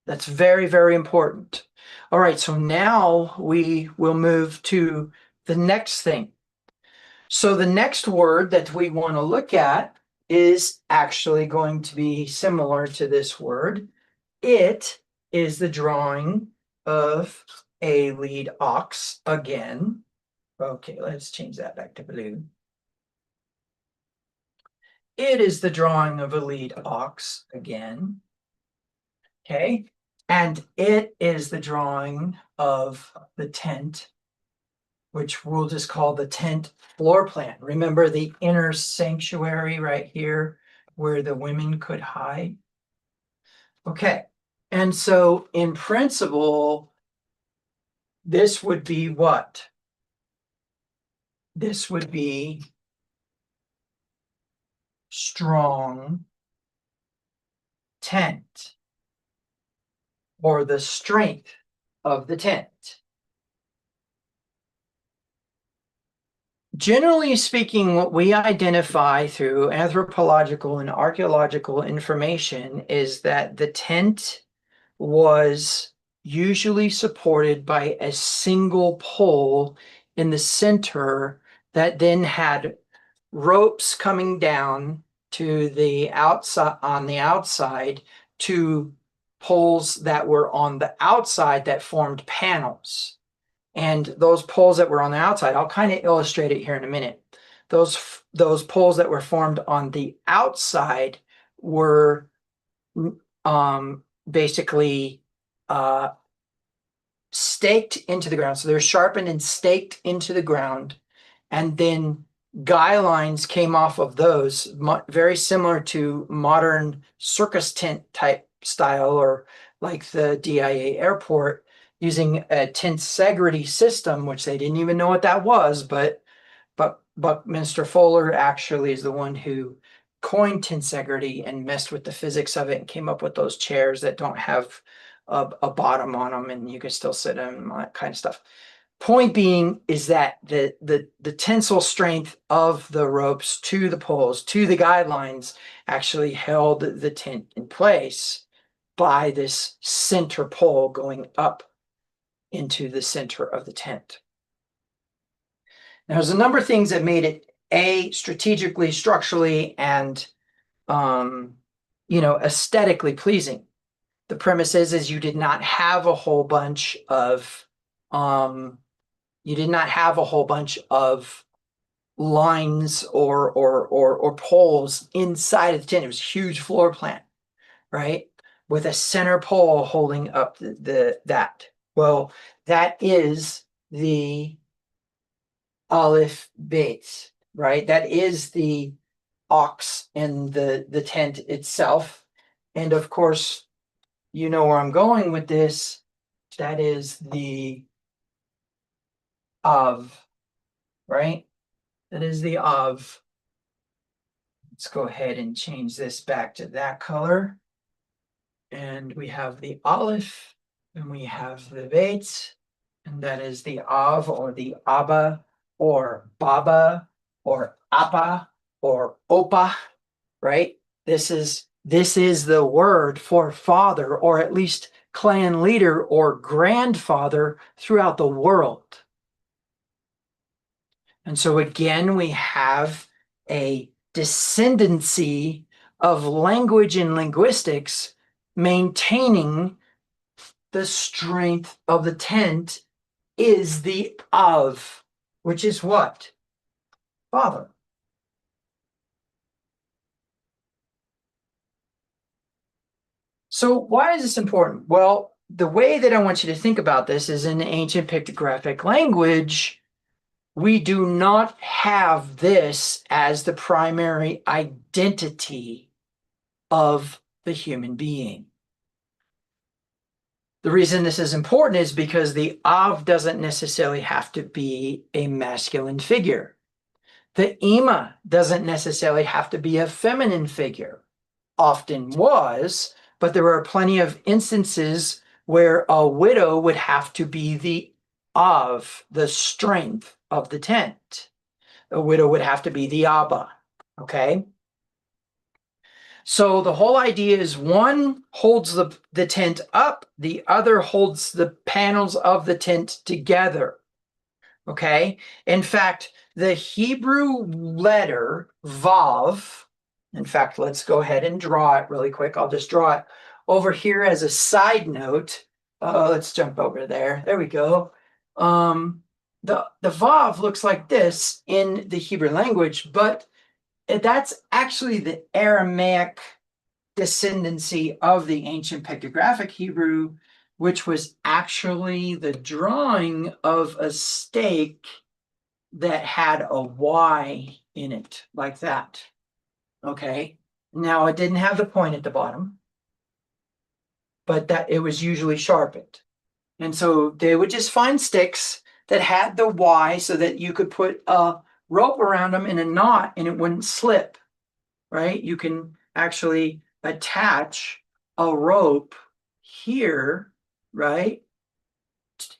That's very, very important. All right, so now we will move to the next thing. So the next word that we want to look at is actually going to be similar to this word. It is the drawing of a lead ox again. Okay, let's change that back to blue. It is the drawing of a lead ox again. Okay, and it is the drawing of the tent, which we'll just call the tent floor plan. Remember the inner sanctuary right here where the women could hide? Okay, and so in principle, this would be what? This would be strong tent, or the strength of the tent. Generally speaking, what we identify through anthropological and archaeological information is that the tent was usually supported by a single pole in the center that then had ropes coming down to the outside, on the outside, to poles that were on the outside that formed panels. And those poles that were on the outside, I'll kind of illustrate it here in a minute. Those poles that were formed on the outside were basically staked into the ground. So they're sharpened and staked into the ground. And then guy lines came off of those, very similar to modern circus tent type style, or like the DIA airport, using a tensegrity system, which they didn't even know what that was, but Buckminster Fuller actually is the one who coined tensegrity and messed with the physics of it and came up with those chairs that don't have a bottom on them and you can still sit in them, that kind of stuff. Point being is that the tensile strength of the ropes to the poles, to the guidelines, actually held the tent in place by this center pole going up into the center of the tent. Now, there's a number of things that made it strategically, structurally, and aesthetically pleasing. The premise is you did not have a whole bunch of lines or poles inside of the tent. It was a huge floor plan, right? With a center pole holding up that. Well, that is the Aleph base, right? That is the ox in the tent itself. And of course, you know where I'm going with this. That is the of, right? That is the of. Let's go ahead and change this back to that color. And we have the Aleph, and we have the Beit, and that is the Av or the Abba or Baba or Appa or Opa, right? This is the word for father, or at least clan leader or grandfather throughout the world. And so again, we have a descendancy of language and linguistics maintaining the strength of the tent is the of, which is what? Father. So why is this important? Well, the way that I want you to think about this is in ancient pictographic language, we do not have this as the primary identity of the human being. The reason this is important is because the Av doesn't necessarily have to be a masculine figure. The Ima doesn't necessarily have to be a feminine figure. Often was, but there are plenty of instances where a widow would have to be the Av, the strength of the tent. A widow would have to be the Abba, okay? So the whole idea is one holds the tent up, the other holds the panels of the tent together. Okay. In fact, the Hebrew letter Vav, in fact, let's go ahead and draw it really quick. I'll just draw it over here as a side note. Let's jump over there. There we go. The Vav looks like this in the Hebrew language, but that's actually the Aramaic descendancy of the ancient pictographic Hebrew, which was actually the drawing of a stake that had a Y in it, like that. Okay. Now it didn't have the point at the bottom, but that it was usually sharpened. And so they would just find sticks that had the Y so that you could put a rope around them in a knot and it wouldn't slip, right? You can actually attach a rope here, right?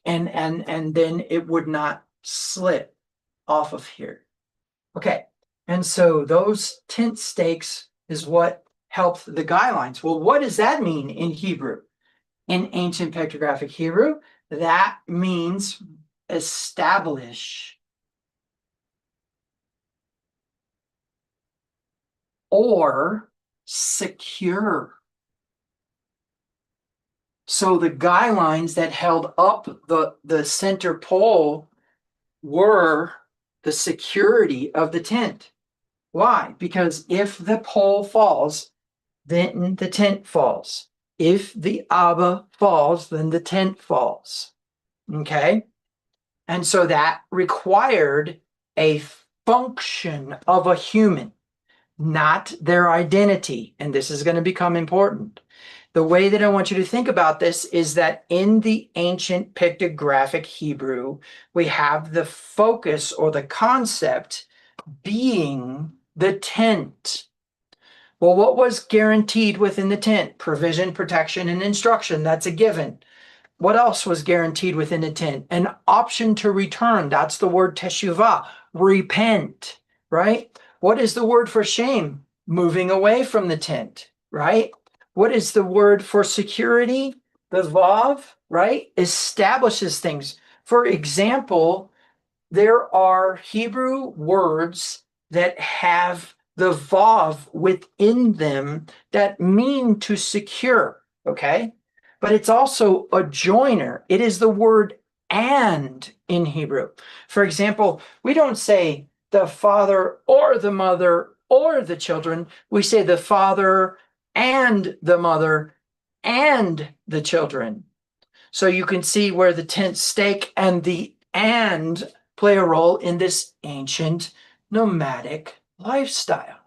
And then it would not slip off of here. Okay. And so those tent stakes is what helped the guy lines. Well, what does that mean in Hebrew? In ancient pictographic Hebrew, that means establish or secure. So the guy lines that held up the center pole were the security of the tent. Why? Because if the pole falls, then the tent falls. If the Abba falls, then the tent falls. Okay? And so that required a function of a human, not their identity. And this is going to become important. The way that I want you to think about this is that in the ancient pictographic Hebrew, we have the focus or the concept being the tent. Well, what was guaranteed within the tent? Provision, protection, and instruction. That's a given. What else was guaranteed within the tent? An option to return. That's the word teshuvah, repent, right? What is the word for shame? Moving away from the tent, right? What is the word for security? The vav, right? Establishes things. For example, there are Hebrew words that have the vav within them that mean to secure, okay? But it's also a joiner. It is the word and in Hebrew. For example, we don't say the father or the mother or the children. We say the father and the mother and the children. So you can see where the tense stake and the and play a role in this ancient nomadic lifestyle.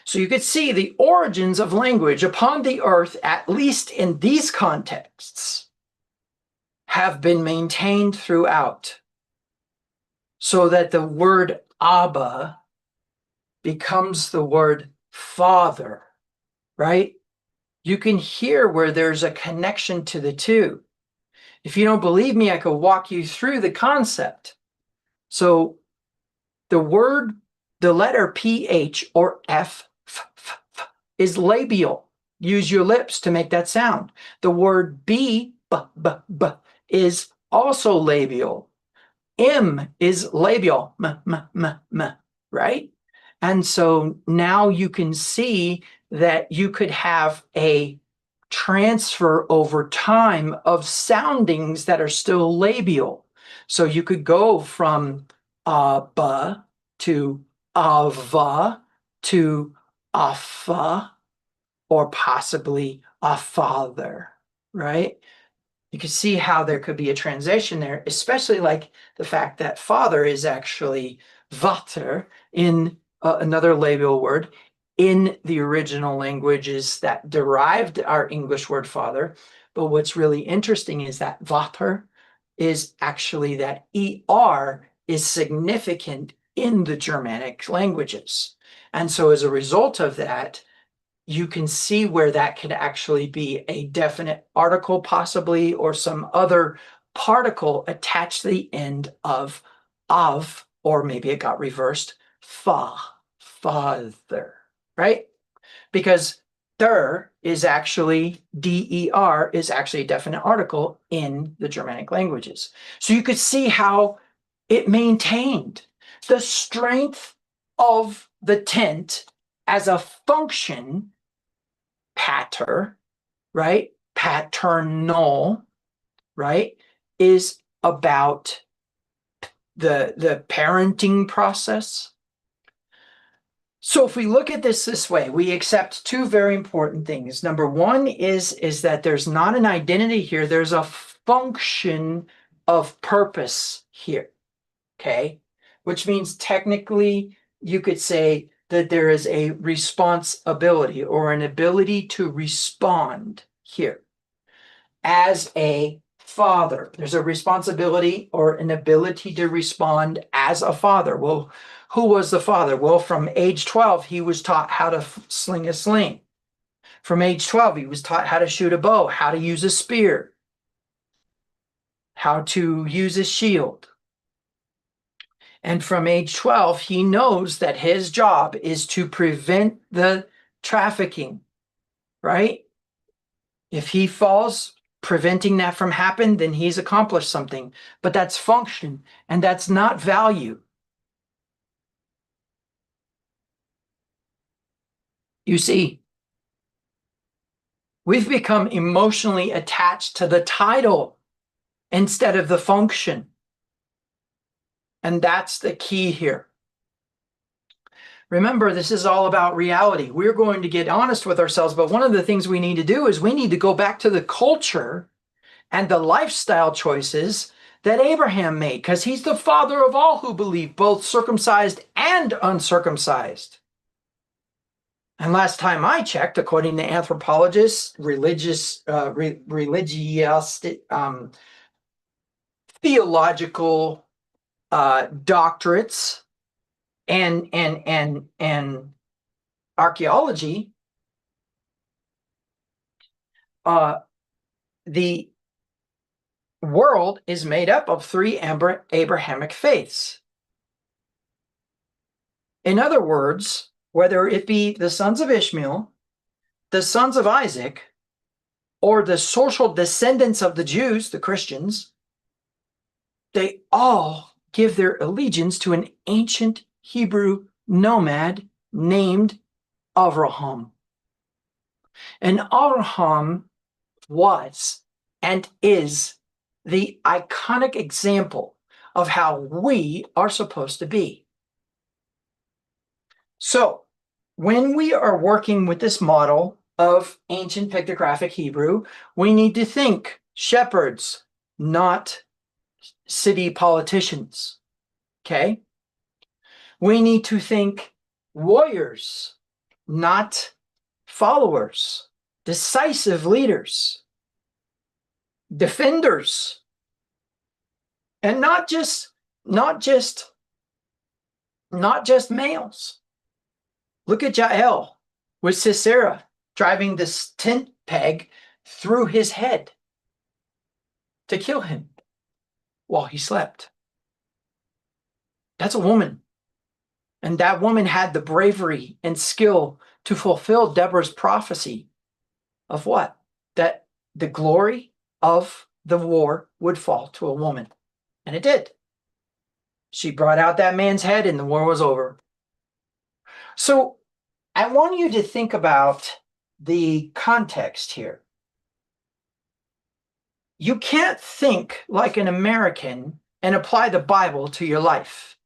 So you could see the origins of language upon the earth, at least in these contexts, have been maintained throughout, so that the word Abba becomes the word father, right? You can hear where there's a connection to the two. If you don't believe me, I could walk you through the concept. So the word, the letter PH or F, is labial. Use your lips to make that sound. The word B, is also labial. M is labial, right? And so now you can see that you could have a transfer over time of soundings that are still labial. So you could go from ba to ava to afa, or possibly a father, right? You can see how there could be a transition there, especially like the fact that father is actually vater in another labial word in the original languages that derived our English word father. But what's really interesting is that vater is actually that ER is significant in the Germanic languages. And so as a result of that, you can see where that could actually be a definite article possibly, or some other particle attached to the end of, or maybe it got reversed, father, right? Because der is actually, der is actually a definite article in the Germanic languages. So you could see how it maintained the strength of the tent as a function, pater, right? Paternal, right? Is about the parenting process. So if we look at this way, we accept two very important things. Number one is that there's not an identity here. There's a function of purpose here, okay? Which means technically you could say that there is a responsibility or an ability to respond here. As a father, there's a responsibility or an ability to respond as a father. Well, who was the father? Well, from age 12, he was taught how to sling a sling. From age 12, he was taught how to shoot a bow, how to use a spear, how to use a shield. And from age 12, he knows that his job is to prevent the trafficking, right? If he falls, preventing that from happening, then he's accomplished something. But that's function, and that's not value. You see, we've become emotionally attached to the title instead of the function. And that's the key here. Remember, this is all about reality. We're going to get honest with ourselves, but one of the things we need to do is we need to go back to the culture and the lifestyle choices that Abraham made, because he's the father of all who believe, both circumcised and uncircumcised. And last time I checked, according to anthropologists, religious, theological doctorates, and archaeology, the world is made up of three Abrahamic faiths. In other words, whether it be the sons of Ishmael, the sons of Isaac, or the social descendants of the Jews, the Christians, they all give their allegiance to an ancient Hebrew nomad named Avraham. And Avraham was and is the iconic example of how we are supposed to be. So when we are working with this model of ancient pictographic Hebrew, we need to think shepherds, not city politicians. Okay? We need to think warriors, not followers, decisive leaders, defenders, and not just males. Look at Jael with Sisera driving this tent peg through his head to kill him while he slept. That's a woman. And that woman had the bravery and skill to fulfill Deborah's prophecy of what? That the glory of the war would fall to a woman. And it did. She brought out that man's head and the war was over. So I want you to think about the context here. You can't think like an American and apply the Bible to your life.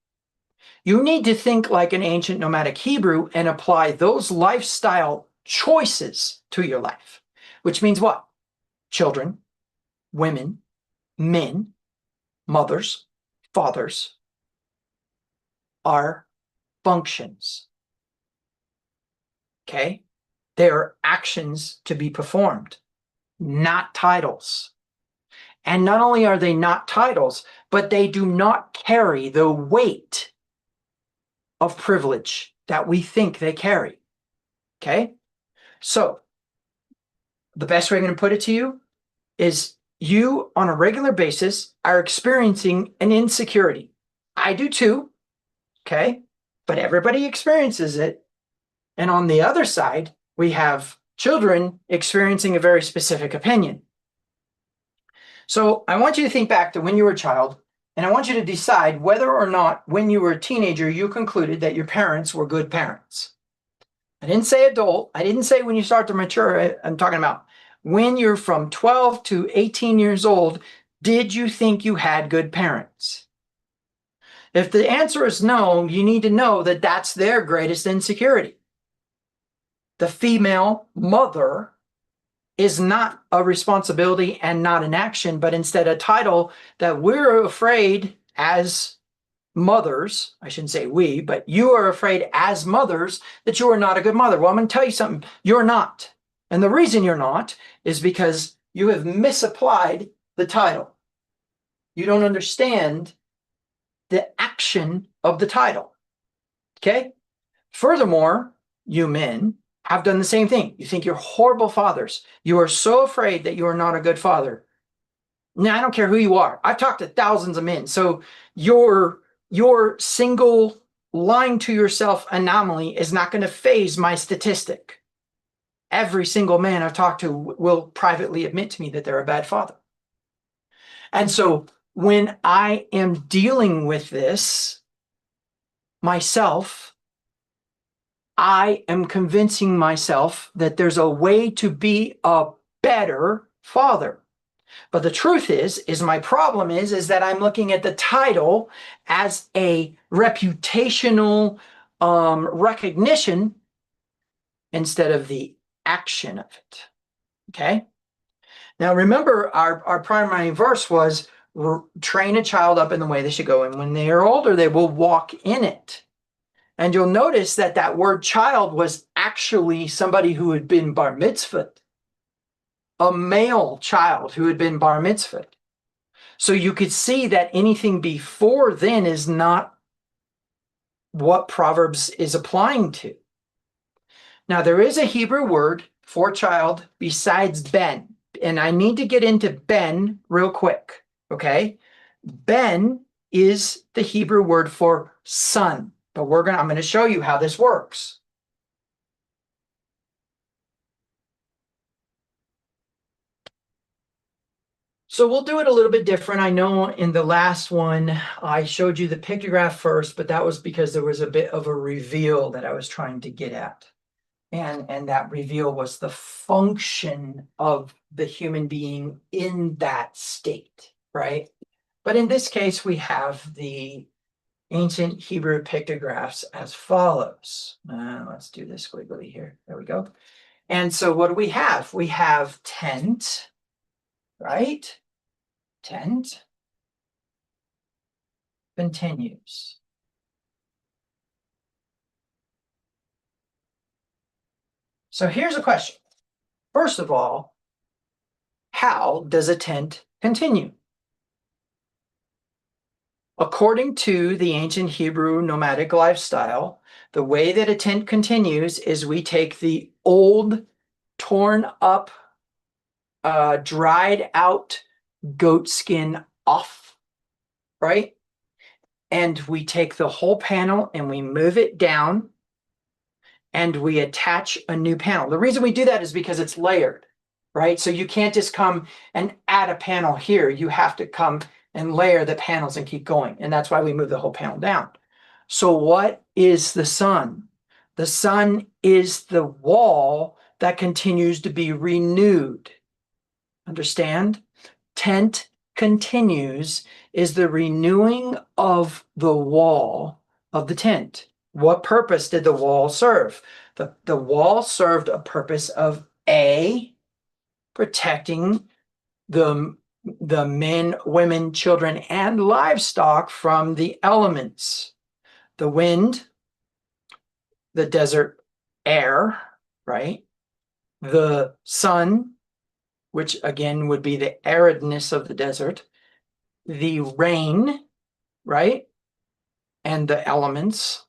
You need to think like an ancient nomadic Hebrew and apply those lifestyle choices to your life, which means what? Children, women, men, mothers, fathers are functions. Okay? They are actions to be performed, not titles. And not only are they not titles, but they do not carry the weight of privilege that we think they carry. Okay? So, the best way I'm going to put it to you is you, on a regular basis, are experiencing an insecurity. I do too. Okay? But everybody experiences it. And on the other side, we have children experiencing a very specific opinion. So I want you to think back to when you were a child, and I want you to decide whether or not when you were a teenager, you concluded that your parents were good parents. I didn't say adult. I didn't say when you start to mature. I'm talking about when you're from 12 to 18 years old, did you think you had good parents? If the answer is no, you need to know that that's their greatest insecurity. The female mother is not a responsibility and not an action, but instead a title that we're afraid as mothers, I shouldn't say we, but you are afraid as mothers that you are not a good mother. Well, I'm going to tell you something. You're not. And the reason you're not is because you have misapplied the title. You don't understand the action of the title. Okay? Furthermore, you men have done the same thing. You think you're horrible fathers. You are so afraid that you are not a good father. Now, I don't care who you are. I've talked to thousands of men. So your single lying to yourself anomaly is not going to phase my statistic. Every single man I've talked to will privately admit to me that they're a bad father. And so when I am dealing with this myself, I am convincing myself that there's a way to be a better father. But the truth is my problem is that I'm looking at the title as a reputational recognition instead of the action of it. Okay? Now remember, our primary verse was train a child up in the way they should go, and when they are older, they will walk in it. And you'll notice that that word child was actually somebody who had been bar mitzvahed, a male child who had been bar mitzvahed. So you could see that anything before then is not what Proverbs is applying to. Now, there is a Hebrew word for child besides ben, and I need to get into ben real quick, okay? Ben is the Hebrew word for son. But I'm going to show you how this works. So we'll do it a little bit different. I know in the last one, I showed you the pictograph first, but that was because there was a bit of a reveal that I was trying to get at. And that reveal was the function of the human being in that state, right? But in this case, we have the ancient Hebrew pictographs as follows. Let's do this quickly here. There we go. And so what do we have? We have tent, right? Tent continues. So here's a question. First of all, how does a tent continue? According to the ancient Hebrew nomadic lifestyle, the way that a tent continues is we take the old, torn up, dried out goat skin off, right? And we take the whole panel and we move it down and we attach a new panel. The reason we do that is because it's layered, right? So you can't just come and add a panel here. You have to come and layer the panels and keep going. And that's why we move the whole panel down. So what is the sun? The sun is the wall that continues to be renewed. Understand? Tent continues is the renewing of the wall of the tent. What purpose did the wall serve? The wall served a purpose of A, protecting the men, women, children, and livestock from the elements. The wind, the desert air, right? The sun, which again would be the aridness of the desert, the rain, right? And the elements.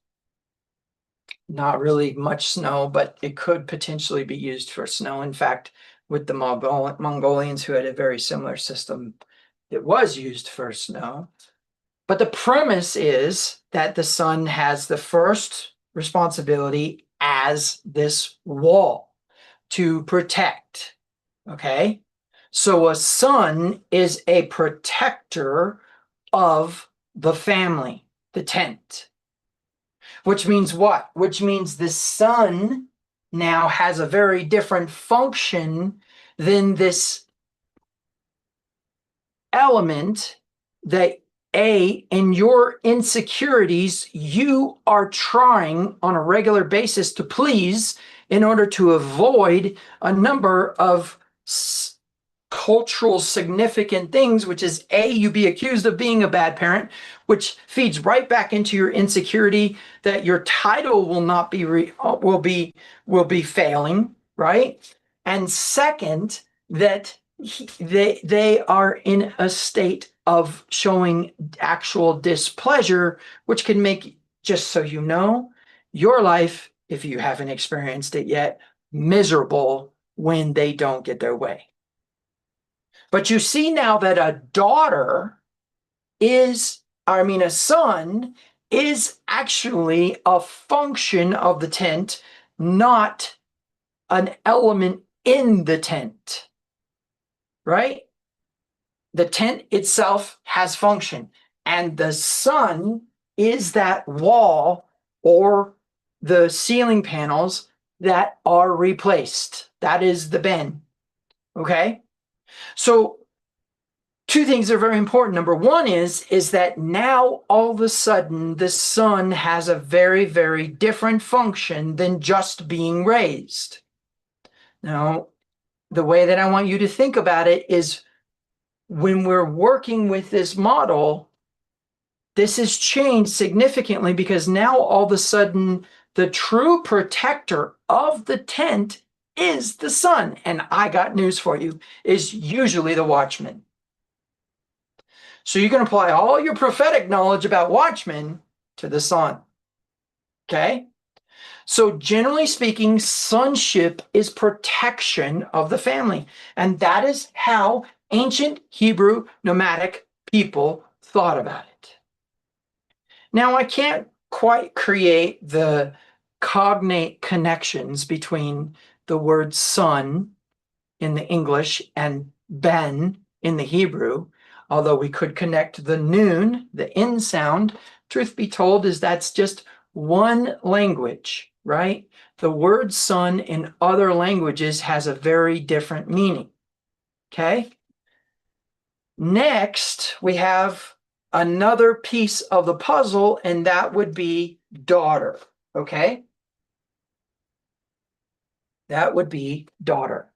Not really much snow, but it could potentially be used for snow. In fact, with the Mongolians, who had a very similar system, it was used for snow. But the premise is that the sun has the first responsibility as this wall to protect. Okay? So a sun is a protector of the family, the tent. Which means what? Which means the sun now has a very different function than this element that in your insecurities, you are trying on a regular basis to please in order to avoid a number of cultural significant things, which is A, you be accused of being a bad parent, which feeds right back into your insecurity that your title will not be will be failing, right? And second, that they are in a state of showing actual displeasure, which can make, just so you know, your life, if you haven't experienced it yet, miserable when they don't get their way. But you see now that a son is actually a function of the tent, not an element in the tent, right? The tent itself has function, and the sun is that wall or the ceiling panels that are replaced. That is the ben, okay? So two things are very important. Number one is that now all of a sudden the sun has a very, very different function than just being raised. Now, the way that I want you to think about it is when we're working with this model, this has changed significantly because now all of a sudden the true protector of the tent is the sun. And I got news for you, is usually the watchman. So you can apply all your prophetic knowledge about watchmen to the sun. Okay? So generally speaking, sonship is protection of the family. And that is how ancient Hebrew nomadic people thought about it. Now, I can't quite create the cognate connections between the word son in the English and ben in the Hebrew, although we could connect the noon, the N sound. Truth be told is that's just one language, right? The word son in other languages has a very different meaning, okay? Next, we have another piece of the puzzle, and that would be daughter. Okay? That would be daughter.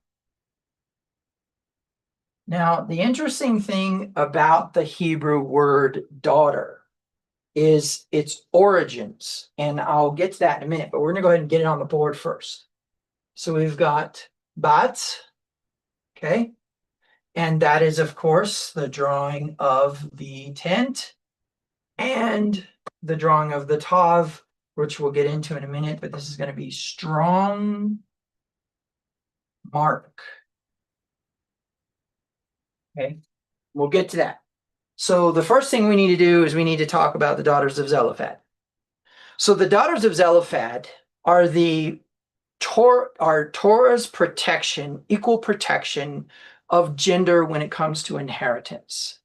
Now, the interesting thing about the Hebrew word daughter is its origins. And I'll get to that in a minute, but we're going to go ahead and get it on the board first. So we've got bat, okay? And that is, of course, the drawing of the tent and the drawing of the tav, which we'll get into in a minute, but this is going to be strong mark. Okay, we'll get to that. So the first thing we need to do is we need to talk about the daughters of Zelophehad. So the daughters of Zelophehad are Torah's protection, equal protection of gender when it comes to inheritance.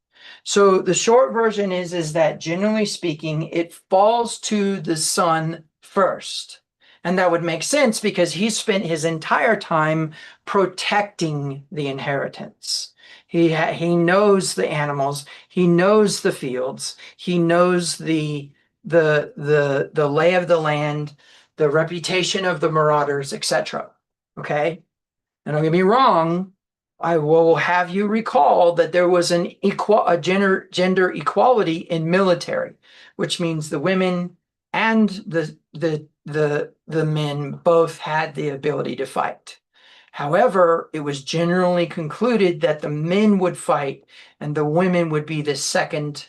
So the short version is that generally speaking, it falls to the son first. And that would make sense because he spent his entire time protecting the inheritance. He knows the animals, he knows the fields, he knows the lay of the land, the reputation of the marauders, etc. Okay? And don't get me wrong, I will have you recall that there was a gender equality in military, which means the women and the men both had the ability to fight. However, it was generally concluded that the men would fight and the women would be the second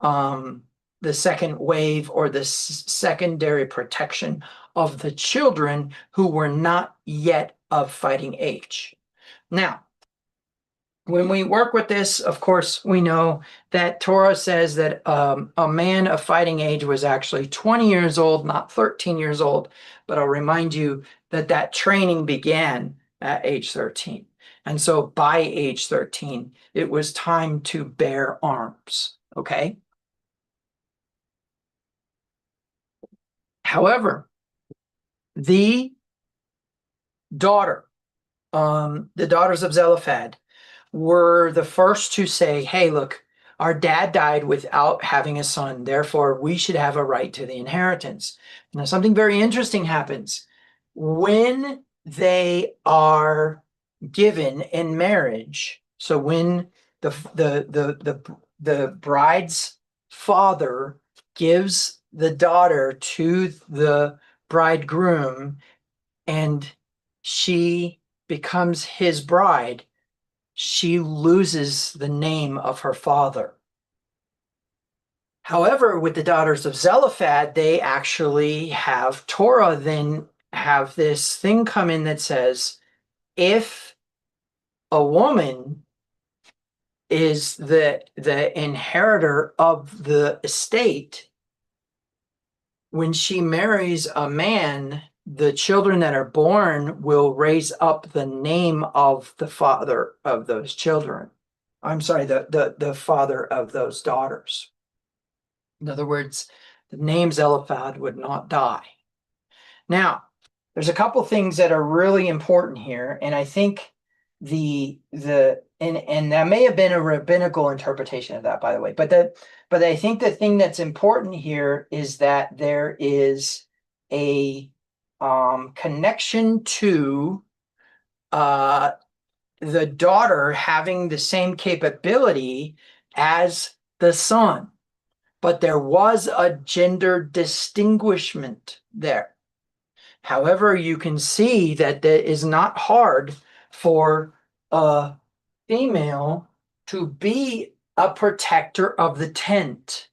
wave or the secondary protection of the children who were not yet of fighting age. Now, when we work with this, of course, we know that Torah says that a man of fighting age was actually 20 years old, not 13 years old. But I'll remind you that that training began at age 13. And so by age 13, it was time to bear arms, okay? However, the daughters of Zelophehad were the first to say, hey, look, our dad died without having a son, therefore we should have a right to the inheritance. Now, something very interesting happens. When they are given in marriage, so when the bride's father gives the daughter to the bridegroom and she becomes his bride, she loses the name of her father. However, with the daughters of Zelophehad, they actually have Torah then have this thing come in that says, if a woman is the inheritor of the estate, when she marries a man, the children that are born will raise up the name of the father of those children. I'm sorry, the father of those daughters. In other words, the name Zelophehad would not die. Now, there's a couple things that are really important here, and I think and that may have been a rabbinical interpretation of that, by the way, but I think the thing that's important here is that there is a connection to the daughter having the same capability as the son, but there was a gender distinguishment there. However, you can see that it is not hard for a female to be a protector of the tent.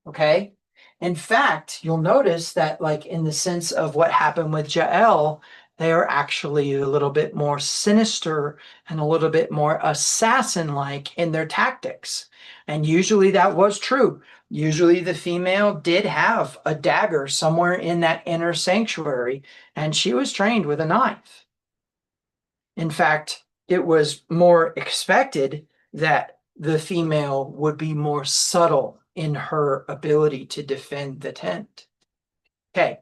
Okay? In fact, you'll notice that, like in the sense of what happened with Jael, they are actually a little bit more sinister and a little bit more assassin-like in their tactics. And usually that was true. Usually the female did have a dagger somewhere in that inner sanctuary, and she was trained with a knife. In fact, it was more expected that the female would be more subtle in her ability to defend the tent. Okay.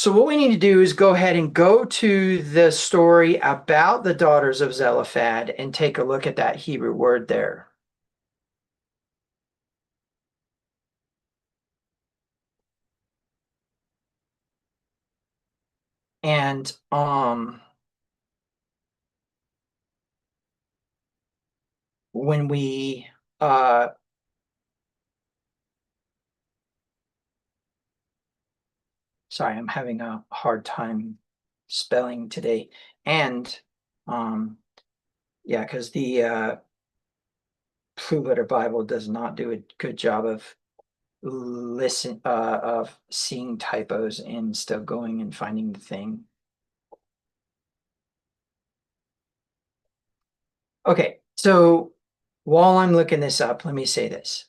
So what we need to do is go ahead and go to the story about the daughters of Zelophehad and take a look at that Hebrew word there. And when we sorry, I'm having a hard time spelling today. And yeah, because the Blue Letter Bible does not do a good job of seeing typos and still going and finding the thing. Okay, so while I'm looking this up, let me say this.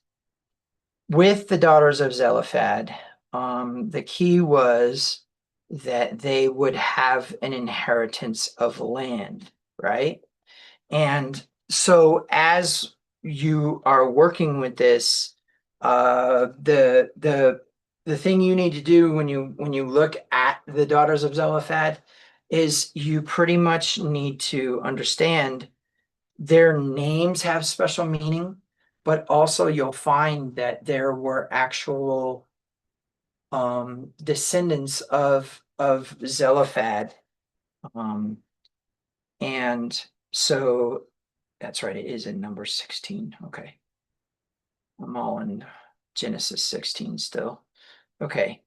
With the daughters of Zelophehad, the key was that they would have an inheritance of land, right? And so as you are working with this, the thing you need to do when you look at the daughters of Zelophehad is you pretty much need to understand their names have special meaning, but also you'll find that there were actual descendants of Zelophehad. Um, and so that's right, it is in number 16. Okay. I'm all in Genesis 16 still. Okay.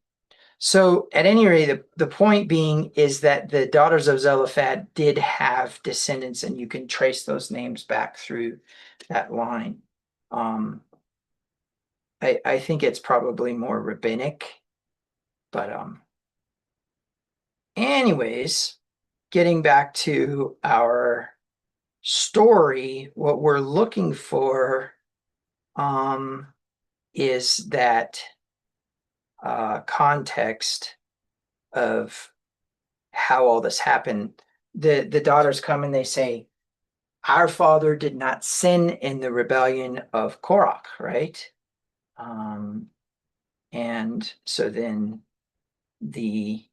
So at any rate, the point being is that the daughters of Zelophehad did have descendants, and you can trace those names back through that line. I think it's probably more rabbinic, but anyways, getting back to our story, what we're looking for is that context of how all this happened. The daughters come and they say, our father did not sin in the rebellion of Korach, right? And so then the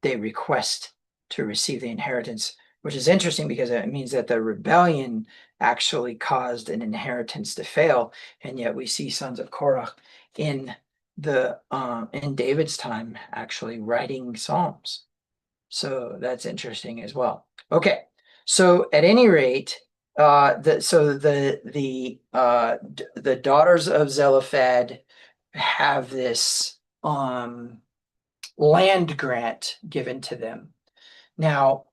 they request to receive the inheritance, which is interesting because it means that the rebellion actually caused an inheritance to fail, and yet we see sons of Korah in in David's time actually writing Psalms. So that's interesting as well. Okay, so at any rate, the daughters of Zelophehad have this land grant given to them. Now,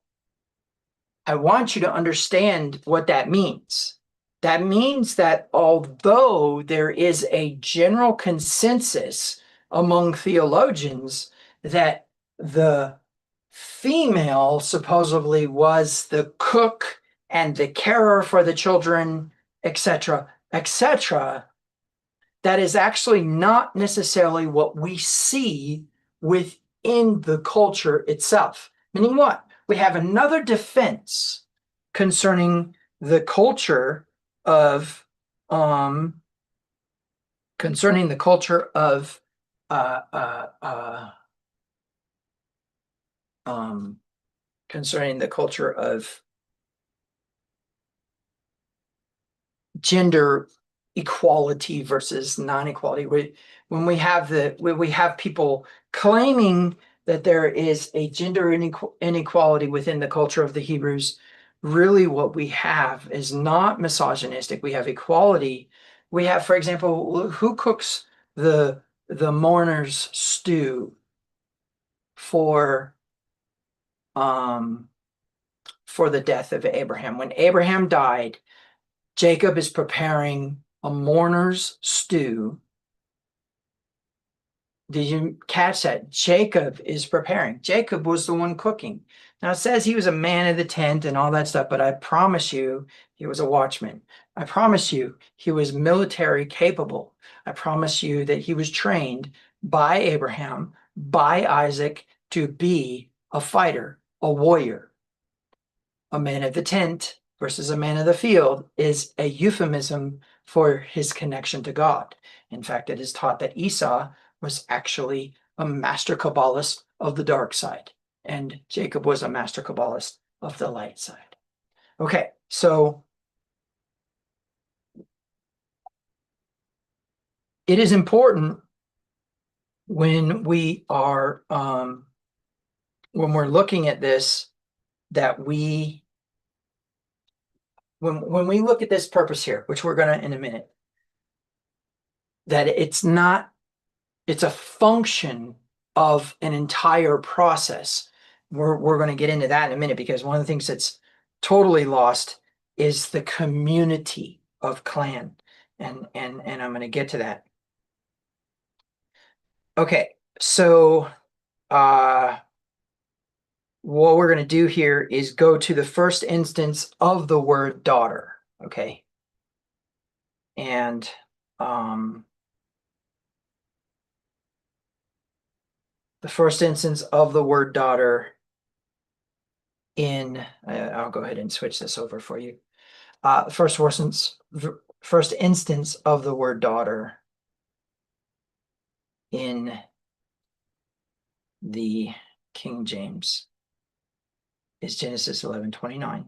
I want you to understand what that means. That means that although there is a general consensus among theologians that the female supposedly was the cook and the carer for the children, etc., etc., that is actually not necessarily what we see within the culture itself. Meaning what? We have another defense concerning the culture of concerning the culture of uh, uh, uh, concerning the culture of gender equality versus non-equality. When we have people claiming that there is a gender inequality within the culture of the Hebrews, really what we have is not misogynistic. We have equality. We have, for example, who cooks the mourner's stew for for the death of Abraham? When Abraham died, Jacob is preparing a mourner's stew. Did you catch that? Jacob is preparing. Jacob was the one cooking. Now it says he was a man of the tent and all that stuff, but I promise you he was a watchman. I promise you he was military capable. I promise you that he was trained by Abraham, by Isaac to be a fighter, a warrior. A man of the tent versus a man of the field is a euphemism for his connection to God. In fact, it is taught that Esau was actually a master Kabbalist of the dark side, and Jacob was a master Kabbalist of the light side. Okay, so it is important when we are when we're looking at this that when we look at this purpose here, which we're going to in a minute, that it's a function of an entire process. We're going to get into that in a minute, because one of the things that's totally lost is the community of clan, and I'm going to get to that. Okay, so what we're going to do here is go to the first instance of the word daughter, okay? And the first instance of the word daughter in, I'll go ahead and switch this over for you. First instance of the word daughter in the King James is Genesis 11:29.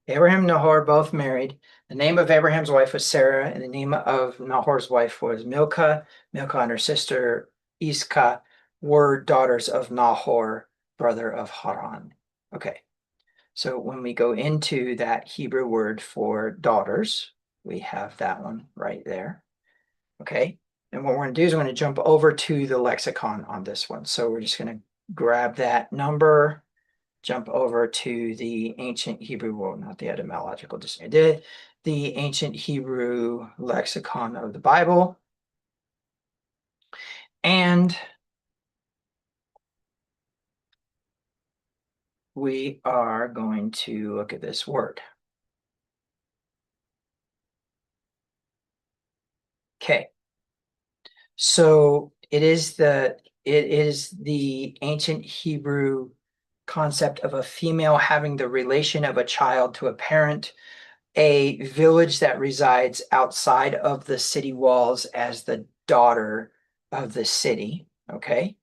Abraham and Nahor both married. The name of Abraham's wife was Sarah, and the name of Nahor's wife was Milcah. Milcah and her sister Iscah were daughters of Nahor, brother of Haran. Okay, so when we go into that Hebrew word for daughters, we have that one right there. Okay, and what we're going to do is we're going to jump over to the lexicon on this one. So we're just going to grab that number, jump over to the ancient Hebrew, well, not the etymological dictionary, the ancient Hebrew lexicon of the Bible. And we are going to look at this word. Okay. So it is the ancient Hebrew concept of a female having the relation of a child to a parent, a village that resides outside of the city walls as the daughter of the city. Okay,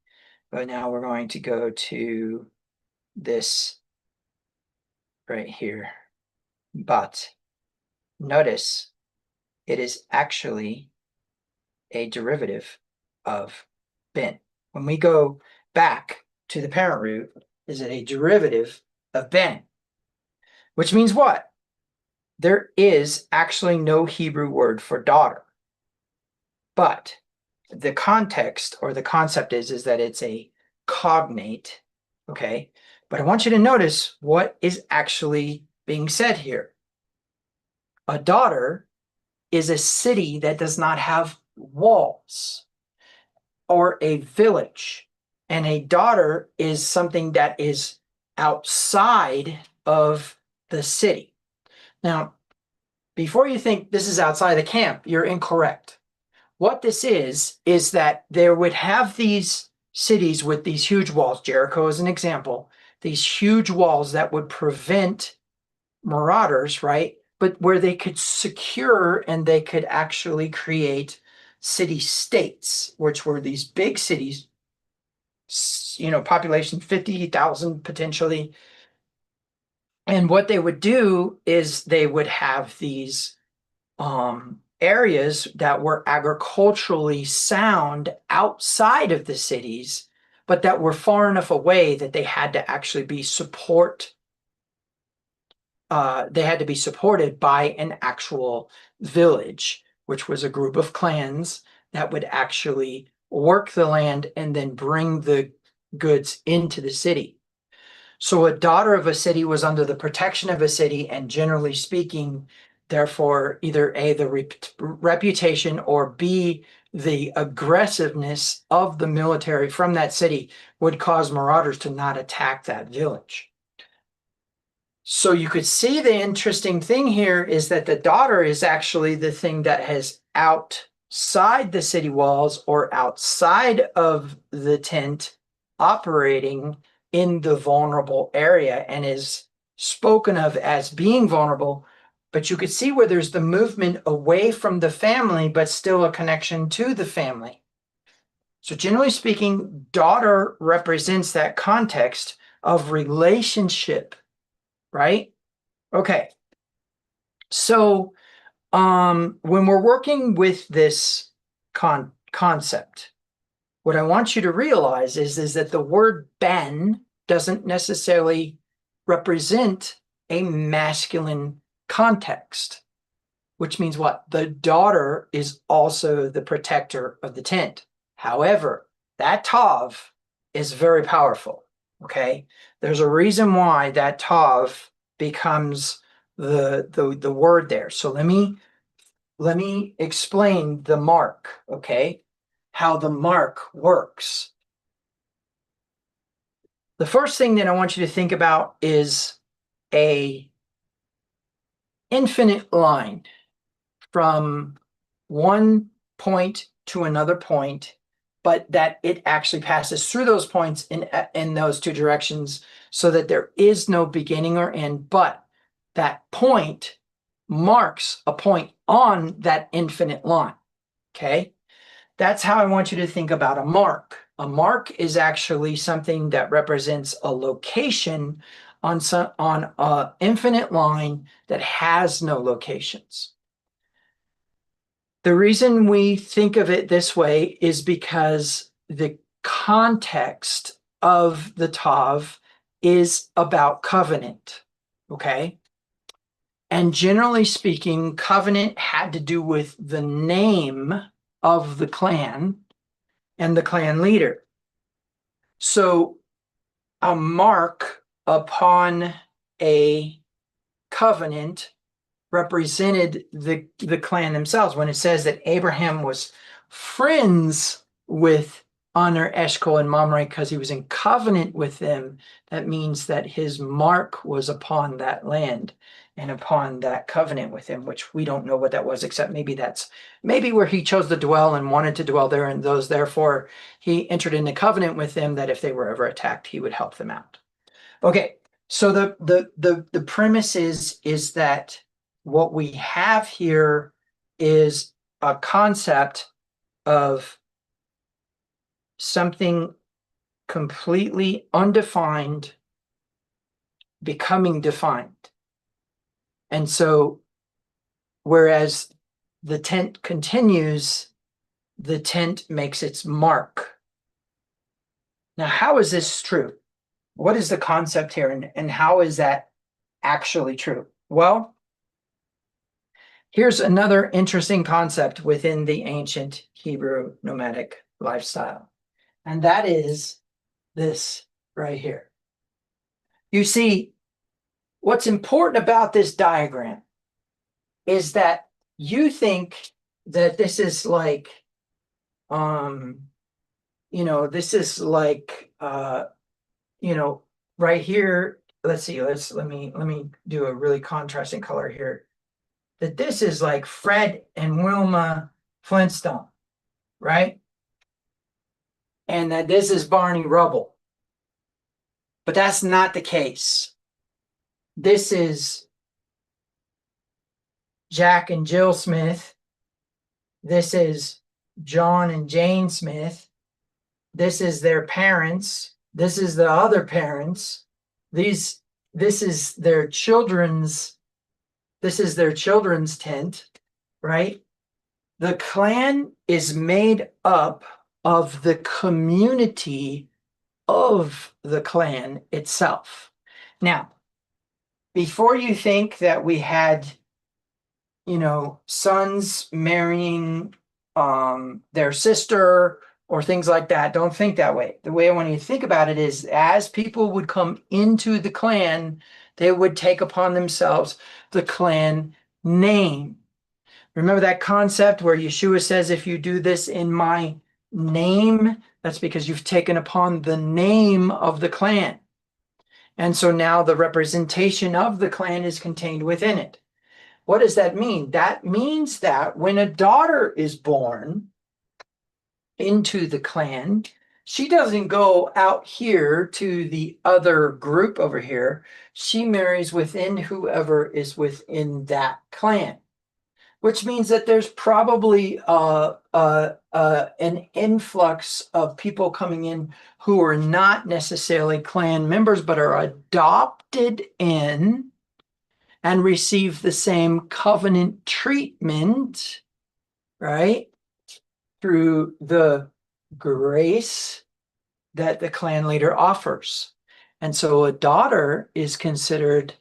but now we're going to go to this right here. But notice it is actually a derivative of ben. When we go back to the parent root, is it a derivative of ben? Which means what? There is actually no Hebrew word for daughter. But the context or the concept is that it's a cognate, okay? But I want you to notice what is actually being said here. A daughter is a city that does not have walls, or a village. And a daughter is something that is outside of the city. Now, before you think this is outside the camp, you're incorrect. What this is that there would have these cities with these huge walls. Jericho is an example. These huge walls that would prevent marauders, right? But where they could secure and they could actually create city states, which were these big cities, population 50,000 potentially. And what they would do is they would have these areas that were agriculturally sound outside of the cities, but that were far enough away that they had to actually be supported by an actual village, which was a group of clans that would actually work the land and then bring the goods into the city. So a daughter of a city was under the protection of a city, and generally speaking, therefore, either A, the reputation, or B, the aggressiveness of the military from that city would cause marauders to not attack that village. So you could see the interesting thing here is that the daughter is actually the thing that has outside the city walls or outside of the tent operating in the vulnerable area and is spoken of as being vulnerable. But you could see where there's the movement away from the family, but still a connection to the family. So generally speaking, daughter represents that context of relationship, right? Okay. So when we're working with this concept, what I want you to realize is that the word ben doesn't necessarily represent a masculine context, which means what? The daughter is also the protector of the tent. However, that tav is very powerful, okay? There's a reason why that tav becomes the word there. So let me explain the mark, okay? How the mark works. The first thing that I want you to think about is a infinite line from one point to another point, but that it actually passes through those points in those two directions so that there is no beginning or end, but that point marks a point on that infinite line, okay? That's how I want you to think about a mark. A mark is actually something that represents a location on an infinite line that has no locations. The reason we think of it this way is because the context of the tav is about covenant, okay? And generally speaking, covenant had to do with the name of the clan and the clan leader. So a mark upon a covenant represented the clan themselves. When it says that Abraham was friends with Aner, Eshcol, and Mamre because he was in covenant with them, that means that his mark was upon that land and upon that covenant with him, which we don't know what that was, except maybe where he chose to dwell and wanted to dwell there, and those therefore he entered into covenant with them that if they were ever attacked, he would help them out. Okay, so the premise is that what we have here is a concept of something completely undefined becoming defined. And so, whereas the tent continues, the tent makes its mark. Now, how is this true? What is the concept here, and how is that actually true? Well, here's another interesting concept within the ancient Hebrew nomadic lifestyle, and that is this right here. You see, what's important about this diagram is that you think that this is like, this is like, right here. Let's see. Let me do a really contrasting color here. That this is like Fred and Wilma Flintstone, right? And that this is Barney Rubble. But that's not the case. This is Jack and Jill Smith. This is John and Jane Smith. This is their parents. This is the other parents. This is their children's tent, right? The clan is made up of the community of the clan itself. Now, before you think that we had, sons marrying their sister or things like that, don't think that way. The way I want you to think about it is as people would come into the clan, they would take upon themselves the clan name. Remember that concept where Yeshua says, if you do this in my name, that's because you've taken upon the name of the clan. And so now the representation of the clan is contained within it. What does that mean? That means that when a daughter is born into the clan, she doesn't go out here to the other group over here. She marries within whoever is within that clan. which means that there's probably an influx of people coming in who are not necessarily clan members, but are adopted in and receive the same covenant treatment, right? Through the grace that the clan leader offers. And so a daughter is considered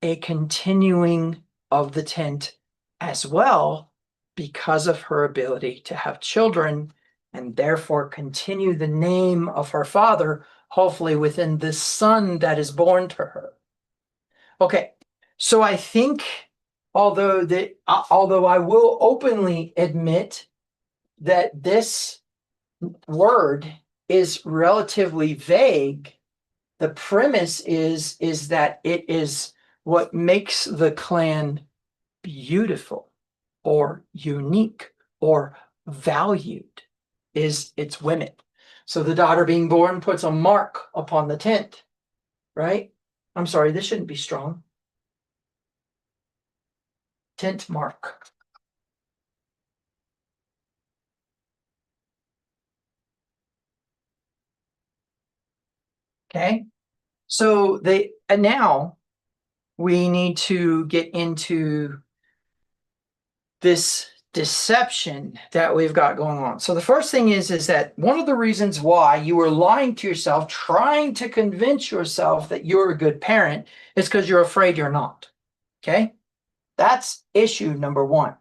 a continuing of the tent as well because of her ability to have children and therefore continue the name of her father, hopefully within the son that is born to her. Okay, so I think although I will openly admit that this word is relatively vague, the premise is that it is what makes the clan beautiful or unique or valued is its women. So the daughter being born puts a mark upon the tent, right? I'm sorry, this shouldn't be strong. Tent mark. Okay. So and now we need to get into this deception that we've got going on. So the first thing is that one of the reasons why you are lying to yourself, trying to convince yourself that you're a good parent, is because you're afraid you're not. Okay? That's issue number one.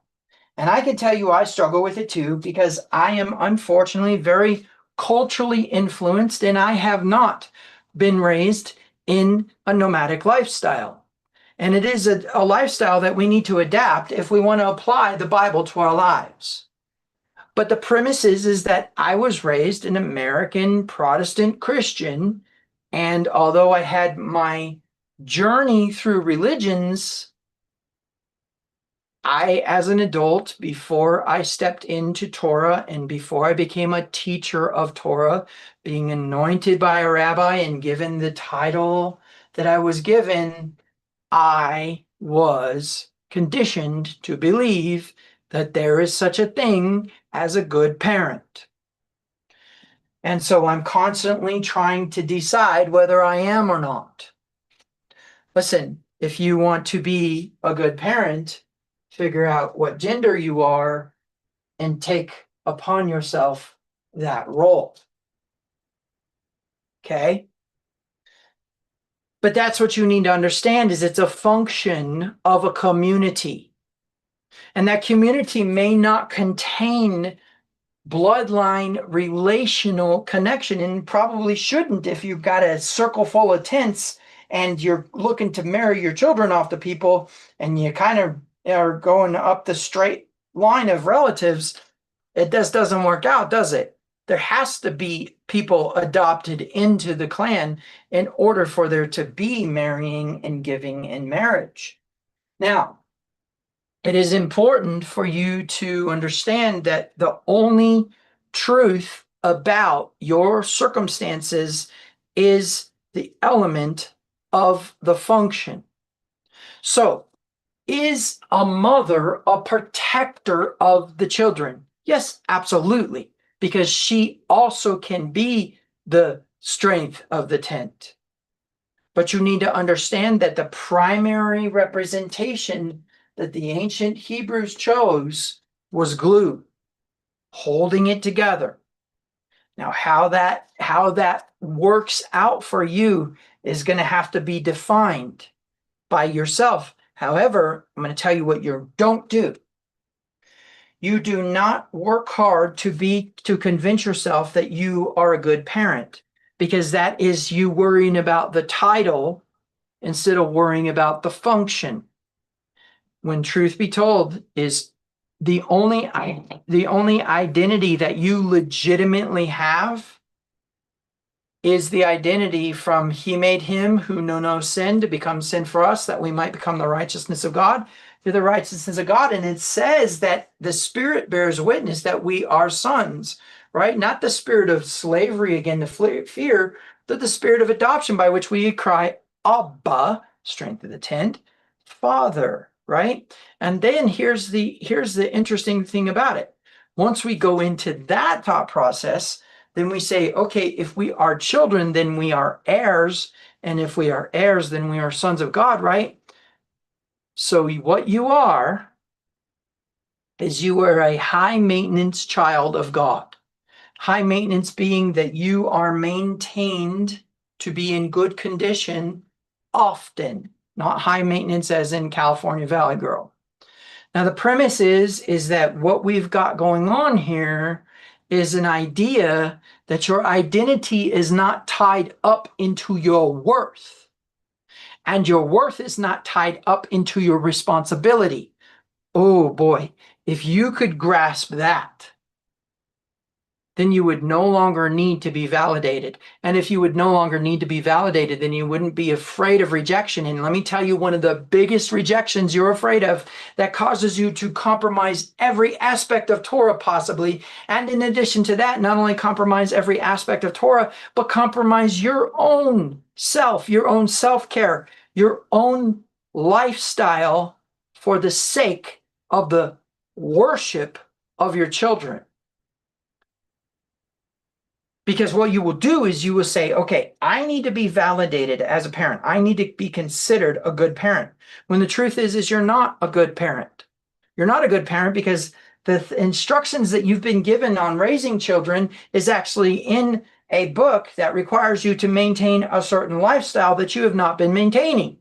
And I can tell you I struggle with it too, because I am unfortunately very culturally influenced and I have not been raised in a nomadic lifestyle. And it is a lifestyle that we need to adapt if we want to apply the Bible to our lives. But the premise is that I was raised an American Protestant Christian. And although I had my journey through religions, as an adult, before I stepped into Torah and before I became a teacher of Torah, being anointed by a rabbi and given the title that I was given, I was conditioned to believe that there is such a thing as a good parent. And so I'm constantly trying to decide whether I am or not. Listen, if you want to be a good parent, figure out what gender you are and take upon yourself that role. Okay? But that's what you need to understand is it's a function of a community. And that community may not contain bloodline relational connection and probably shouldn't if you've got a circle full of tents and you're looking to marry your children off to people and you kind of are going up the straight line of relatives. It just doesn't work out, does it? There has to be people adopted into the clan in order for there to be marrying and giving in marriage. Now, it is important for you to understand that the only truth about your circumstances is the element of the function. So, is a mother a protector of the children? Yes, absolutely, because she also can be the strength of the tent. But you need to understand that the primary representation that the ancient Hebrews chose was glue, holding it together. Now, how that works out for you is going to have to be defined by yourself. However, I'm going to tell you what you don't do. You do not work hard to convince yourself that you are a good parent, because that is you worrying about the title instead of worrying about the function. When truth be told, is the only identity that you legitimately have is the identity from he made him who knew no sin to become sin for us, that we might become the righteousness of God. You're the righteousness of God. And it says that the Spirit bears witness that we are sons, right? Not the spirit of slavery again to fear, but the spirit of adoption by which we cry, Abba, strength of the tent, Father. right? And then here's the interesting thing about it. Once we go into that thought process, then we say, okay, if we are children, then we are heirs. And if we are heirs, then we are sons of God, right? So what you are is you are a high maintenance child of God. High maintenance being that you are maintained to be in good condition often, not high maintenance as in California Valley Girl. Now, the premise is that what we've got going on here is an idea that your identity is not tied up into your worth, and your worth is not tied up into your responsibility. Oh boy, if you could grasp that, then you would no longer need to be validated. And if you would no longer need to be validated, then you wouldn't be afraid of rejection. And let me tell you, one of the biggest rejections you're afraid of that causes you to compromise every aspect of Torah possibly. And in addition to that, not only compromise every aspect of Torah, but compromise your own self, your own self-care, your own lifestyle for the sake of the worship of your children. Because what you will do is you will say, okay, I need to be validated as a parent. I need to be considered a good parent. When the truth is you're not a good parent. You're not a good parent because the instructions that you've been given on raising children is actually in a book that requires you to maintain a certain lifestyle that you have not been maintaining.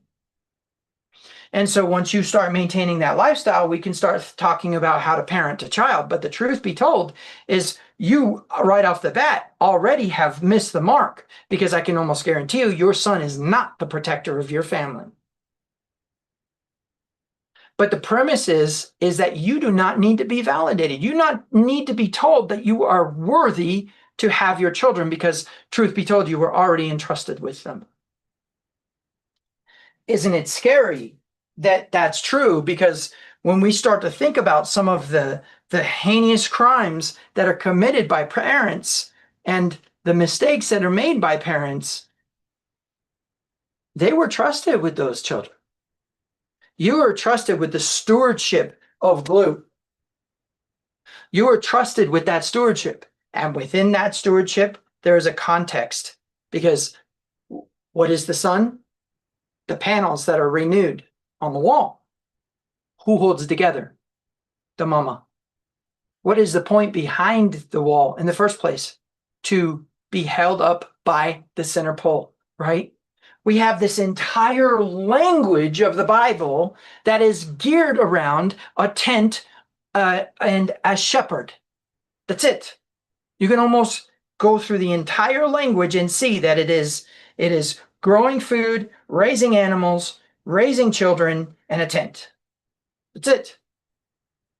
And so once you start maintaining that lifestyle, we can start talking about how to parent a child. But the truth be told is you right off the bat already have missed the mark, because I can almost guarantee you your son is not the protector of your family. But the premise is that you do not need to be validated. You not need to be told that you are worthy to have your children, because truth be told, you were already entrusted with them. Isn't it scary that that's true? Because when we start to think about some of the heinous crimes that are committed by parents and the mistakes that are made by parents, they were trusted with those children. You were trusted with the stewardship of glue. You were trusted with that stewardship. And within that stewardship, there is a context. Because what is the son? The panels that are renewed on the wall. Who holds it together? The mama. What is the point behind the wall in the first place? To be held up by the center pole, right? We have this entire language of the Bible that is geared around a tent and a shepherd. That's it. You can almost go through the entire language and see that it is growing food, raising animals, raising children, and a tent. That's it.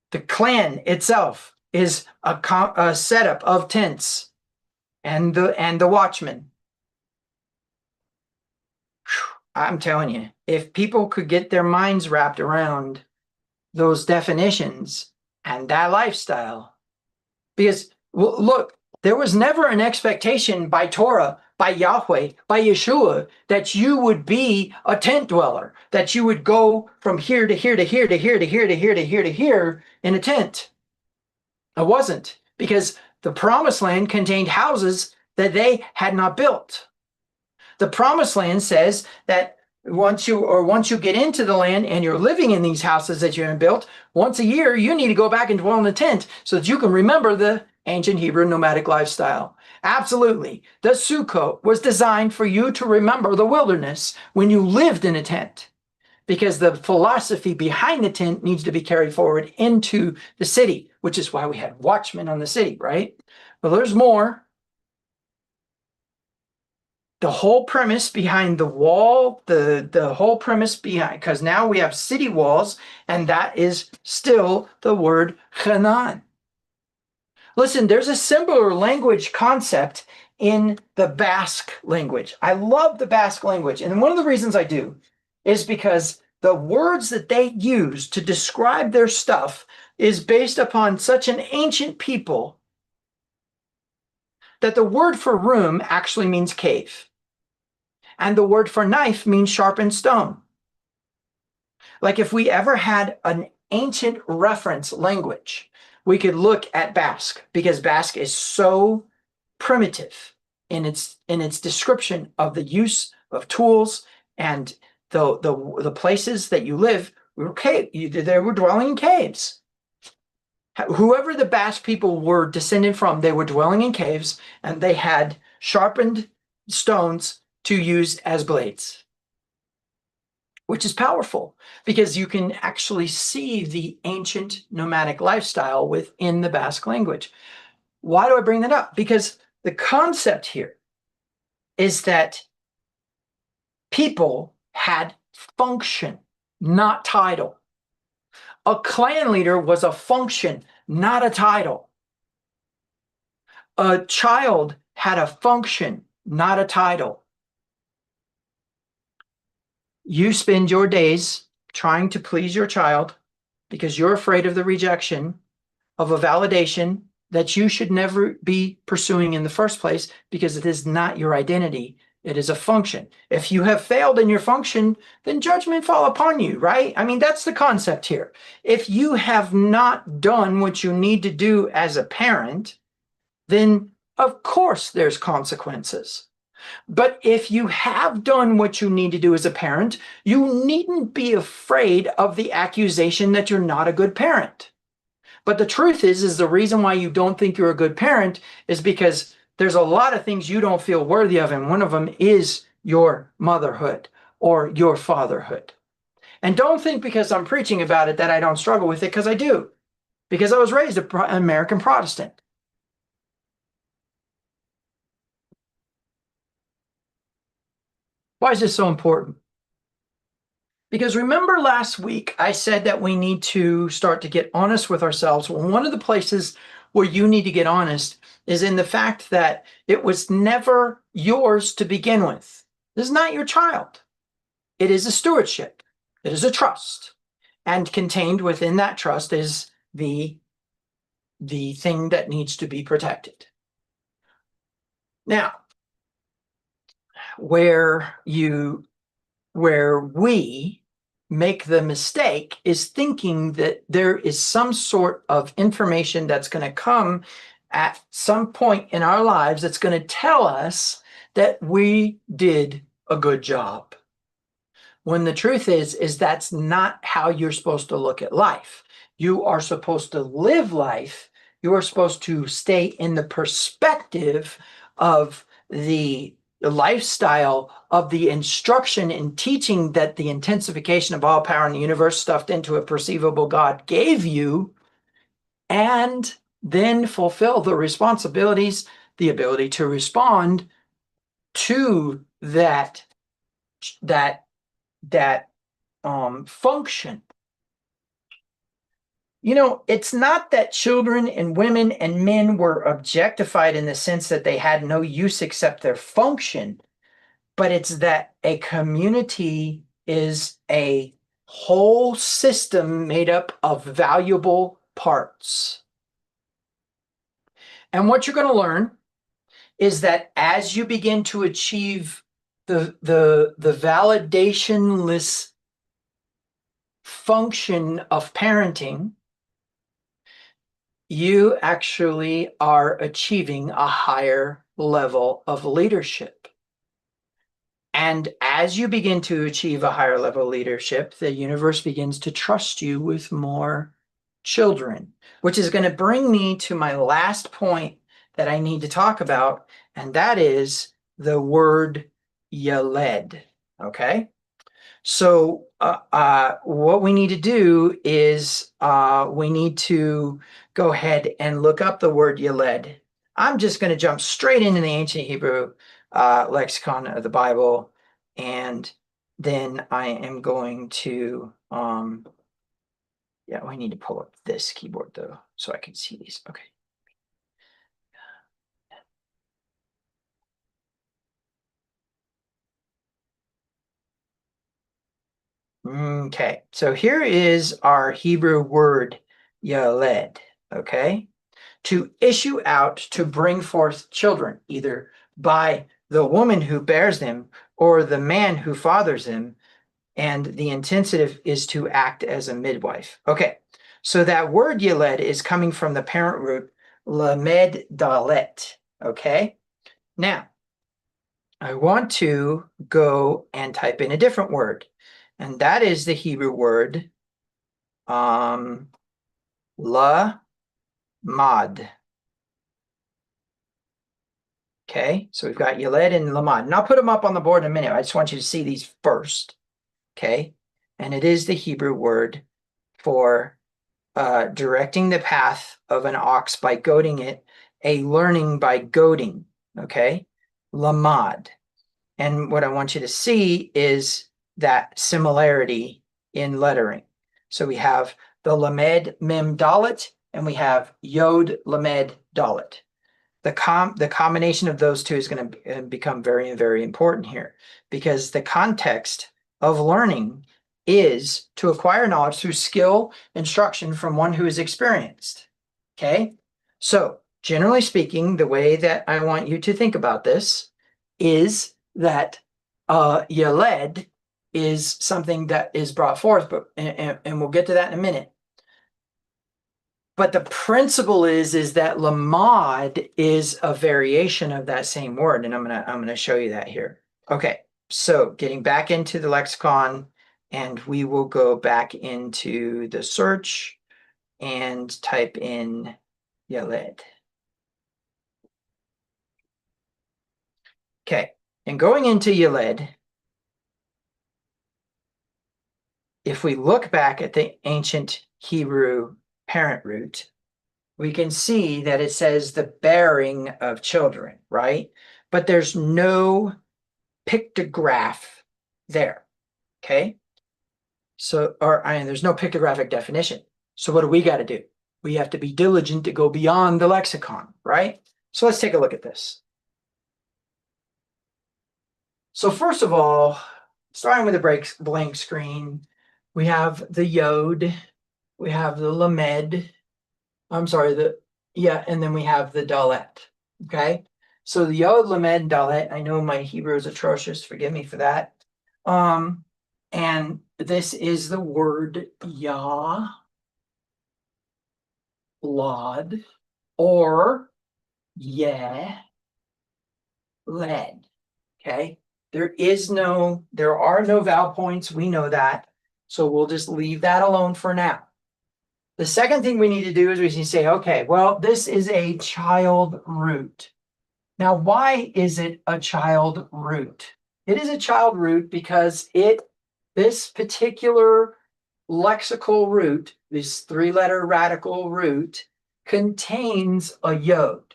The clan itself is a setup of tents and the watchmen. I'm telling you, if people could get their minds wrapped around those definitions and that lifestyle, because look, there was never an expectation by Torah, by Yahweh, by Yeshua, that you would be a tent dweller, that you would go from here to here to here to here to here to here to here to here in a tent. It wasn't, because the promised land contained houses that they had not built. The promised land says that once you get into the land and you're living in these houses that you haven't built, once a year you need to go back and dwell in a tent so that you can remember the ancient Hebrew nomadic lifestyle. Absolutely. The Sukkot was designed for you to remember the wilderness when you lived in a tent, because the philosophy behind the tent needs to be carried forward into the city, which is why we had watchmen on the city, right? Well, there's more. The whole premise behind the wall, the whole premise behind, because now we have city walls, and that is still the word Hanan. Listen, there's a similar language concept in the Basque language. I love the Basque language. And one of the reasons I do is because the words that they use to describe their stuff is based upon such an ancient people that the word for room actually means cave. And the word for knife means sharpened stone. Like if we ever had an ancient reference language, we could look at Basque because Basque is so primitive in its description of the use of tools and the places that you live. They were dwelling in caves. Whoever the Basque people were descended from, they were dwelling in caves and they had sharpened stones to use as blades, which is powerful because you can actually see the ancient nomadic lifestyle within the Basque language. Why do I bring that up? Because the concept here is that people had function, not title. A clan leader was a function, not a title. A child had a function, not a title. You spend your days trying to please your child because you're afraid of the rejection of a validation that you should never be pursuing in the first place because it is not your identity. It is a function. If you have failed in your function, then judgment fall upon you, right? I mean, that's the concept here. If you have not done what you need to do as a parent, then of course there's consequences. But if you have done what you need to do as a parent, you needn't be afraid of the accusation that you're not a good parent. But the truth is the reason why you don't think you're a good parent is because there's a lot of things you don't feel worthy of, and one of them is your motherhood or your fatherhood. And don't think because I'm preaching about it that I don't struggle with it, because I do, because I was raised an American Protestant. Why is this so important? Because remember last week, I said that we need to start to get honest with ourselves. Well, one of the places where you need to get honest is in the fact that it was never yours to begin with. This is not your child. It is a stewardship. It is a trust. And contained within that trust is the thing that needs to be protected. Now, where we make the mistake is thinking that there is some sort of information that's going to come at some point in our lives that's going to tell us that we did a good job. When the truth is that's not how you're supposed to look at life. You are supposed to live life. You are supposed to stay in the perspective of the lifestyle of the instruction and teaching that the intensification of all power in the universe stuffed into a perceivable God gave you, and then fulfill the responsibilities, the ability to respond to that function. You know, it's not that children and women and men were objectified in the sense that they had no use except their function, but it's that a community is a whole system made up of valuable parts. And what you're going to learn is that as you begin to achieve the validationless function of parenting, you actually are achieving a higher level of leadership. And as you begin to achieve a higher level of leadership, the universe begins to trust you with more children, which is going to bring me to my last point that I need to talk about, and that is the word Yaled. Okay? So what we need to do is we need to go ahead and look up the word Yaled. I'm just going to jump straight into the ancient Hebrew lexicon of the Bible, and then I am going to, yeah, we need to pull up this keyboard though, so I can see these. Okay. Okay, so here is our Hebrew word Yaled, okay? To issue out, to bring forth children, either by the woman who bears them or the man who fathers them. and the intensive is to act as a midwife. Okay, so that word yeled is coming from the parent root lamed dalet. Okay, now I want to go and type in a different word, and that is the Hebrew word lamad. Okay, so we've got yeled and lamad, and I'll put them up on the board in a minute. I just want you to see these first. Okay, and it is the Hebrew word for directing the path of an ox by goading it, a learning by goading. Okay, lamad. And what I want you to see is that similarity in lettering. So we have the lamed mem dalet, and we have yod lamed dalet. The combination of those two is going to become very, very important here, because the context of learning is to acquire knowledge through skill, instruction from one who is experienced. Okay, so generally speaking, the way that I want you to think about this is that yeled is something that is brought forth, but and we'll get to that in a minute. But the principle is that lamad is a variation of that same word, and I'm gonna show you that here. Okay, so getting back into the lexicon, and we will go back into the search and type in yeled. Okay, and going into yeled, if we look back at the ancient Hebrew parent root, we can see that it says the bearing of children, right? But there's no pictograph there, okay? So, there's no pictographic definition. So what do we got to do? We have to be diligent to go beyond the lexicon, right? So let's take a look at this. So first of all, starting with a blank screen, we have the yod, we have the lamed, and then we have the dalet, okay? So the yod, lamed, dalet, I know my Hebrew is atrocious, forgive me for that. And this is the word Yah, Lod, or Yeh, led, okay? There are no vowel points, we know that. So we'll just leave that alone for now. The second thing we need to do is we need to say, okay, well, this is a child root. Now, why is it a child root? It is a child root because this particular lexical root, this three-letter radical root, contains a yod.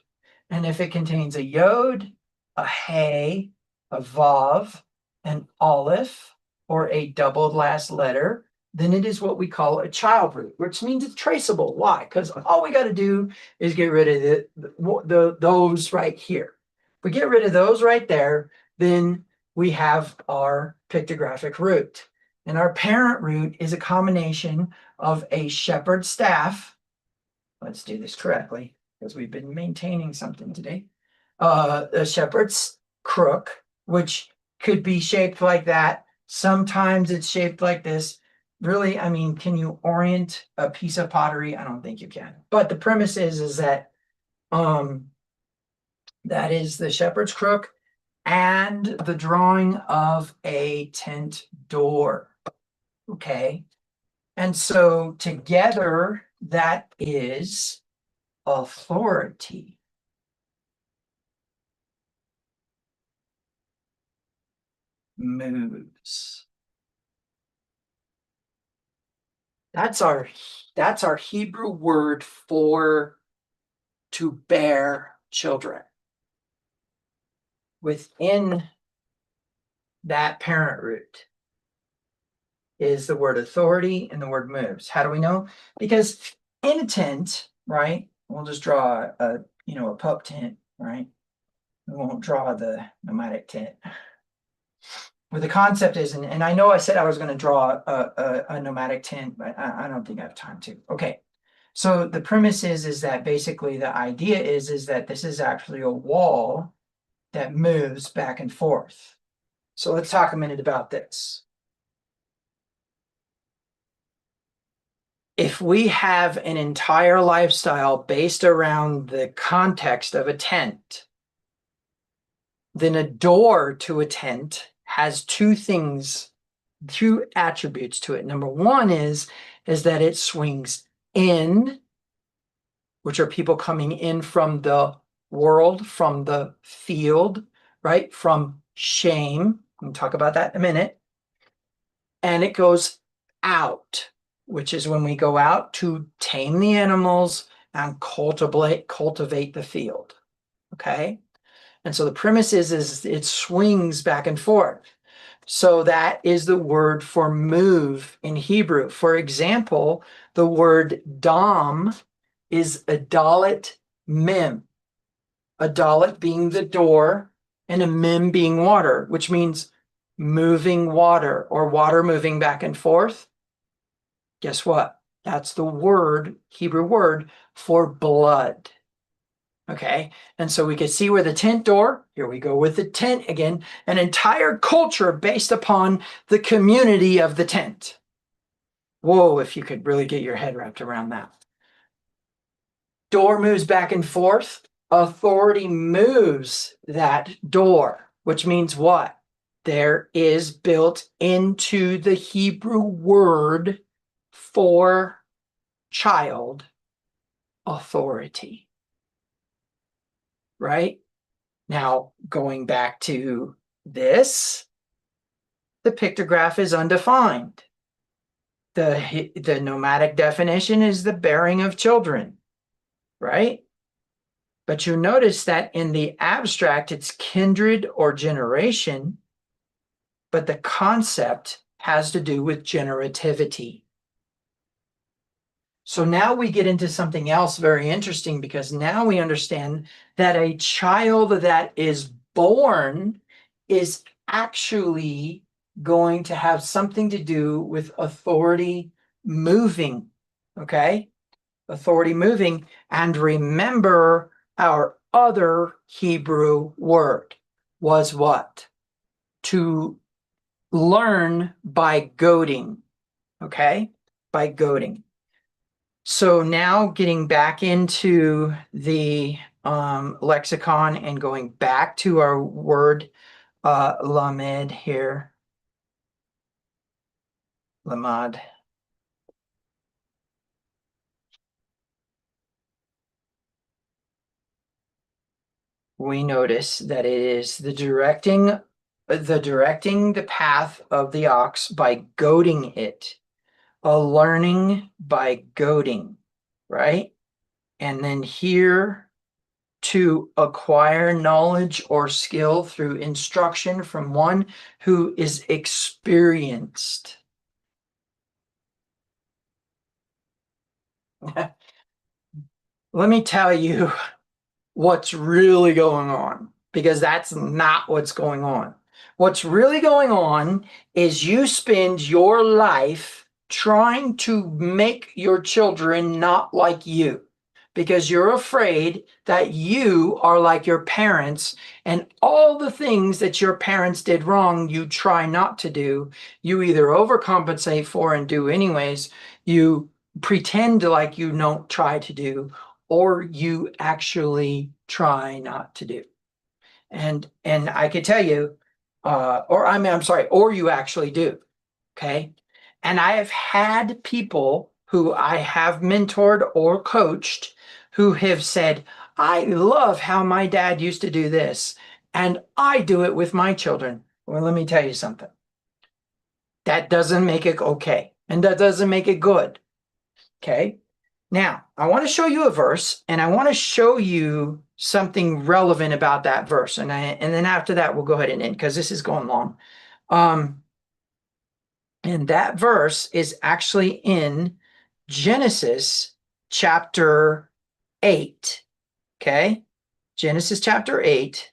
And if it contains a yod, a hey, a vav, an aleph, or a doubled last letter, then it is what we call a child root, which means it's traceable. Why? Because all we got to do is get rid of those right here. If we get rid of those right there, then we have our pictographic root. And our parent root is a combination of a shepherd's staff. Let's do this correctly, because we've been maintaining something today. A shepherd's crook, which could be shaped like that. Sometimes it's shaped like this. Really, I mean, can you orient a piece of pottery? I don't think you can. But the premise is that that is the shepherd's crook and the drawing of a tent door. Okay. And so together, that is authority. Moves. That's our Hebrew word for to bear children. Within that parent root is the word authority and the word moves. How do we know? Because in a tent, right? We'll just draw a pup tent, right? We won't draw the nomadic tent. Where the concept is, and I know I said I was going to draw a nomadic tent, but I don't think I have time to. Okay, so the premise is that basically the idea is that this is actually a wall that moves back and forth. So let's talk a minute about this. if we have an entire lifestyle based around the context of a tent, then a door to a tent has two attributes to it. Number one is that it swings in, which are people coming in from the world, from the field, right? From shame. We'll talk about that in a minute. And it goes out, which is when we go out to tame the animals and cultivate the field. Okay. And so the premise is it swings back and forth. So that is the word for move in Hebrew. For example, the word dam is adalet mem. Adalet being the door and a mem being water, which means moving water or water moving back and forth. Guess what? That's the word, Hebrew word for blood. Okay, and so we can see where the tent door, here we go with the tent again, an entire culture based upon the community of the tent. Whoa, if you could really get your head wrapped around that. Door moves back and forth. Authority moves that door, which means what? There is built into the Hebrew word for child authority. Right? Now, going back to this, the pictograph is undefined. The nomadic definition is the bearing of children, right? But you notice that in the abstract, it's kindred or generation, but the concept has to do with generativity. So now we get into something else very interesting, because now we understand that a child that is born is actually going to have something to do with authority moving, okay? Authority moving. And remember, our other Hebrew word was what? To learn by goading, okay? By goading. So now getting back into the lexicon and going back to our word lamed here. Lamad. We notice that it is the directing the path of the ox by goading it. A learning by goading, right? And then here, to acquire knowledge or skill through instruction from one who is experienced. Let me tell you what's really going on, because that's not what's going on. What's really going on is you spend your life trying to make your children not like you, because you're afraid that you are like your parents, and all the things that your parents did wrong, you try not to do. You either overcompensate for and do anyways, you pretend like you don't try to do, or you actually try not to do. And I could tell you, I'm sorry, or you actually do. Okay. And I have had people who I have mentored or coached who have said, I love how my dad used to do this, and I do it with my children. Well, let me tell you something. That doesn't make it okay, and that doesn't make it good. Okay. Now, I want to show you a verse, and I want to show you something relevant about that verse. And then after that, we'll go ahead and end, because this is going long. And that verse is actually in Genesis chapter 8. Okay? Genesis chapter 8.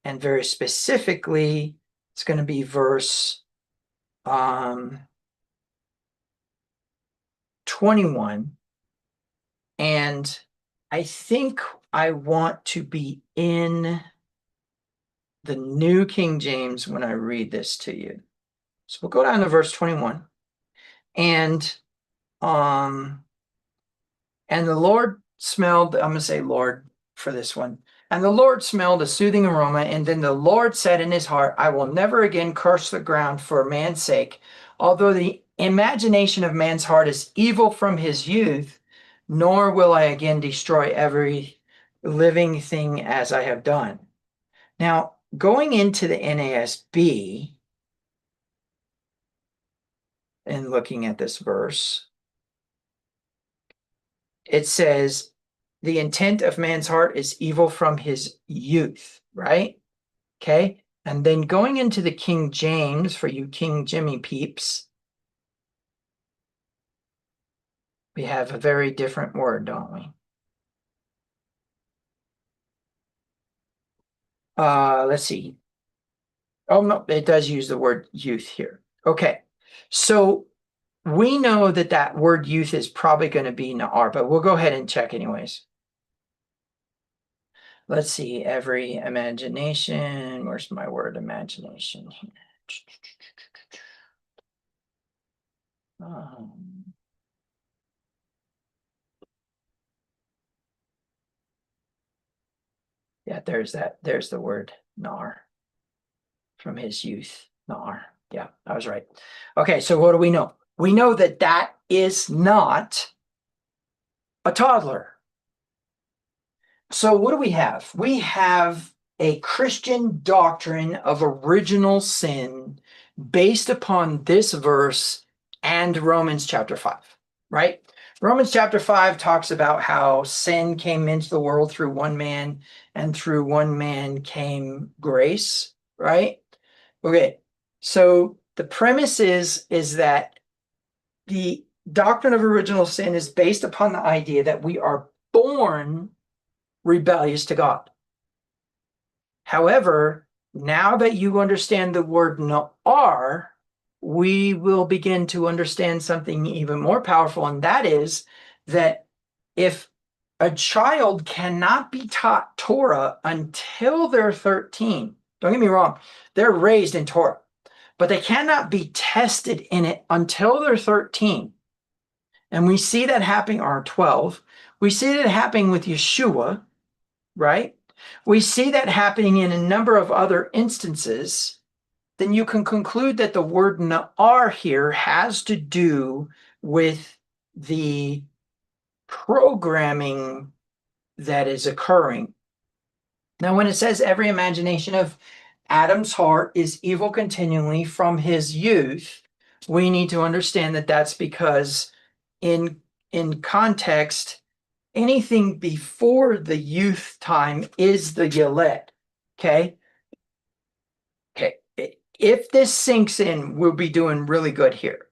And very specifically, it's going to be verse 21. And I think I want to be in the New King James when I read this to you. So we'll go down to verse 21. And And the Lord smelled, I'm going to say Lord for this one. And the Lord smelled a soothing aroma. And then the Lord said in his heart, I will never again curse the ground for man's sake. Although the imagination of man's heart is evil from his youth, nor will I again destroy every living thing as I have done. Now, going into the NASB and looking at this verse, it says, the intent of man's heart is evil from his youth, right? Okay. And then going into the King James, for you King Jimmy peeps, we have a very different word, don't we? Let's see. Oh, no, it does use the word youth here. Okay. So we know that that word youth is probably going to be Na'ar, but we'll go ahead and check anyways. Let's see, every imagination. Where's my word imagination here? Yeah, there's that. There's the word Nar from his youth. Nar. Yeah, I was right. Okay, so what do we know? We know that that is not a toddler. So what do we have? We have a Christian doctrine of original sin based upon this verse and Romans chapter 5, right? Romans chapter 5 talks about how sin came into the world through one man, and through one man came grace, right? Okay, so the premise is that the doctrine of original sin is based upon the idea that we are born rebellious to God. However, now that you understand the word Na'ar, we will begin to understand something even more powerful, and that is that if a child cannot be taught Torah until they're 13, don't get me wrong, they're raised in Torah, but they cannot be tested in it until they're 13. And we see that happening, or 12. We see that happening with Yeshua, right? We see that happening in a number of other instances. Then you can conclude that the word Na'ar here has to do with the programming that is occurring. Now, when it says every imagination of Adam's heart is evil continually from his youth, we need to understand that that's because in context, anything before the youth time is the Yeled. Okay. Okay. If this sinks in, we'll be doing really good here.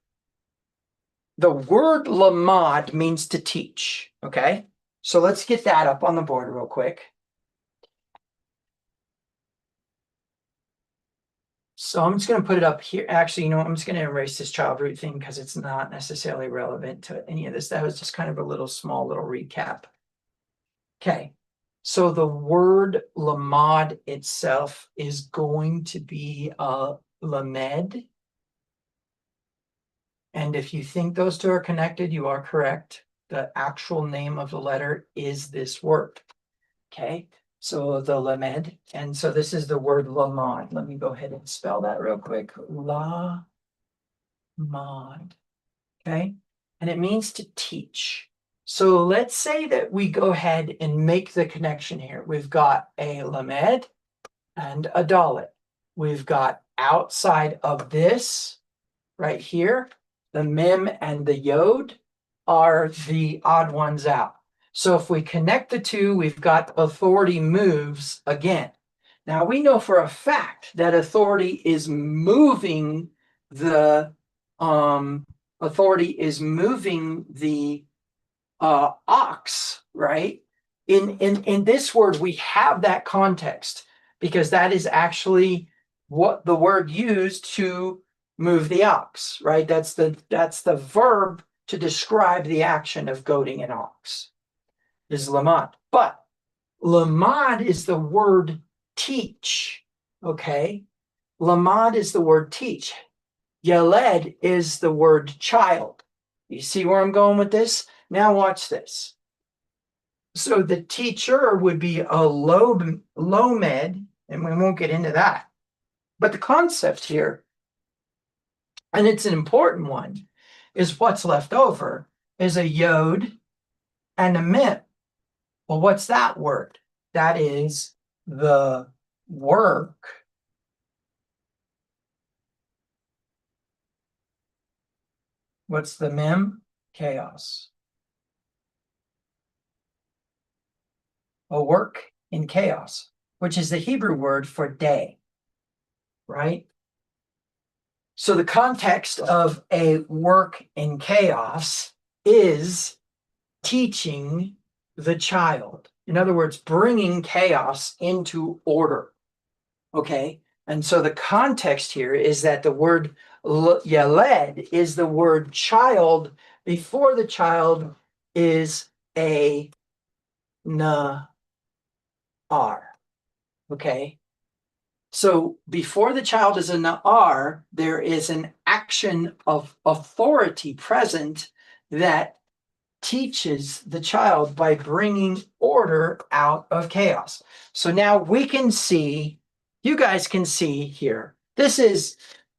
The word lamad means to teach. Okay. So let's get that up on the board real quick. So I'm just going to put it up here. Actually, you know, I'm just going to erase this child root thing because it's not necessarily relevant to any of this. That was just kind of a little recap. Okay. So the word lamad itself is going to be lamed. And if you think those two are connected, you are correct. The actual name of the letter is this word. Okay. So the lamed. And so this is the word lamad. Let me go ahead and spell that real quick. Lamad. Okay. And it means to teach. So let's say that we go ahead and make the connection here. We've got a lamed and a dalet. We've got outside of this right here, the mem and the yod are the odd ones out. So if we connect the two, we've got authority moves again. Now we know for a fact that authority is moving the ox, right? In this word, we have that context because that is actually what the word used to move the ox, right? That's the verb to describe the action of goading an ox, is lamad. But lamad is the word teach, okay? Lamad is the word teach. Yeled is the word child. You see where I'm going with this? Now watch this. So the teacher would be a low med, and we won't get into that. But the concept here, and it's an important one, is what's left over is a yod and a mem. Well, what's that word? That is the work. What's the mem? Chaos. A work in chaos, which is the Hebrew word for day, right? So the context of a work in chaos is teaching the child. In other words, bringing chaos into order. Okay. And so the context here is that the word yaled is the word child before the child is a na'ar. Okay. So before the child is a na'ar, there is an action of authority present that teaches the child by bringing order out of chaos. So now we can see, you guys can see here, this is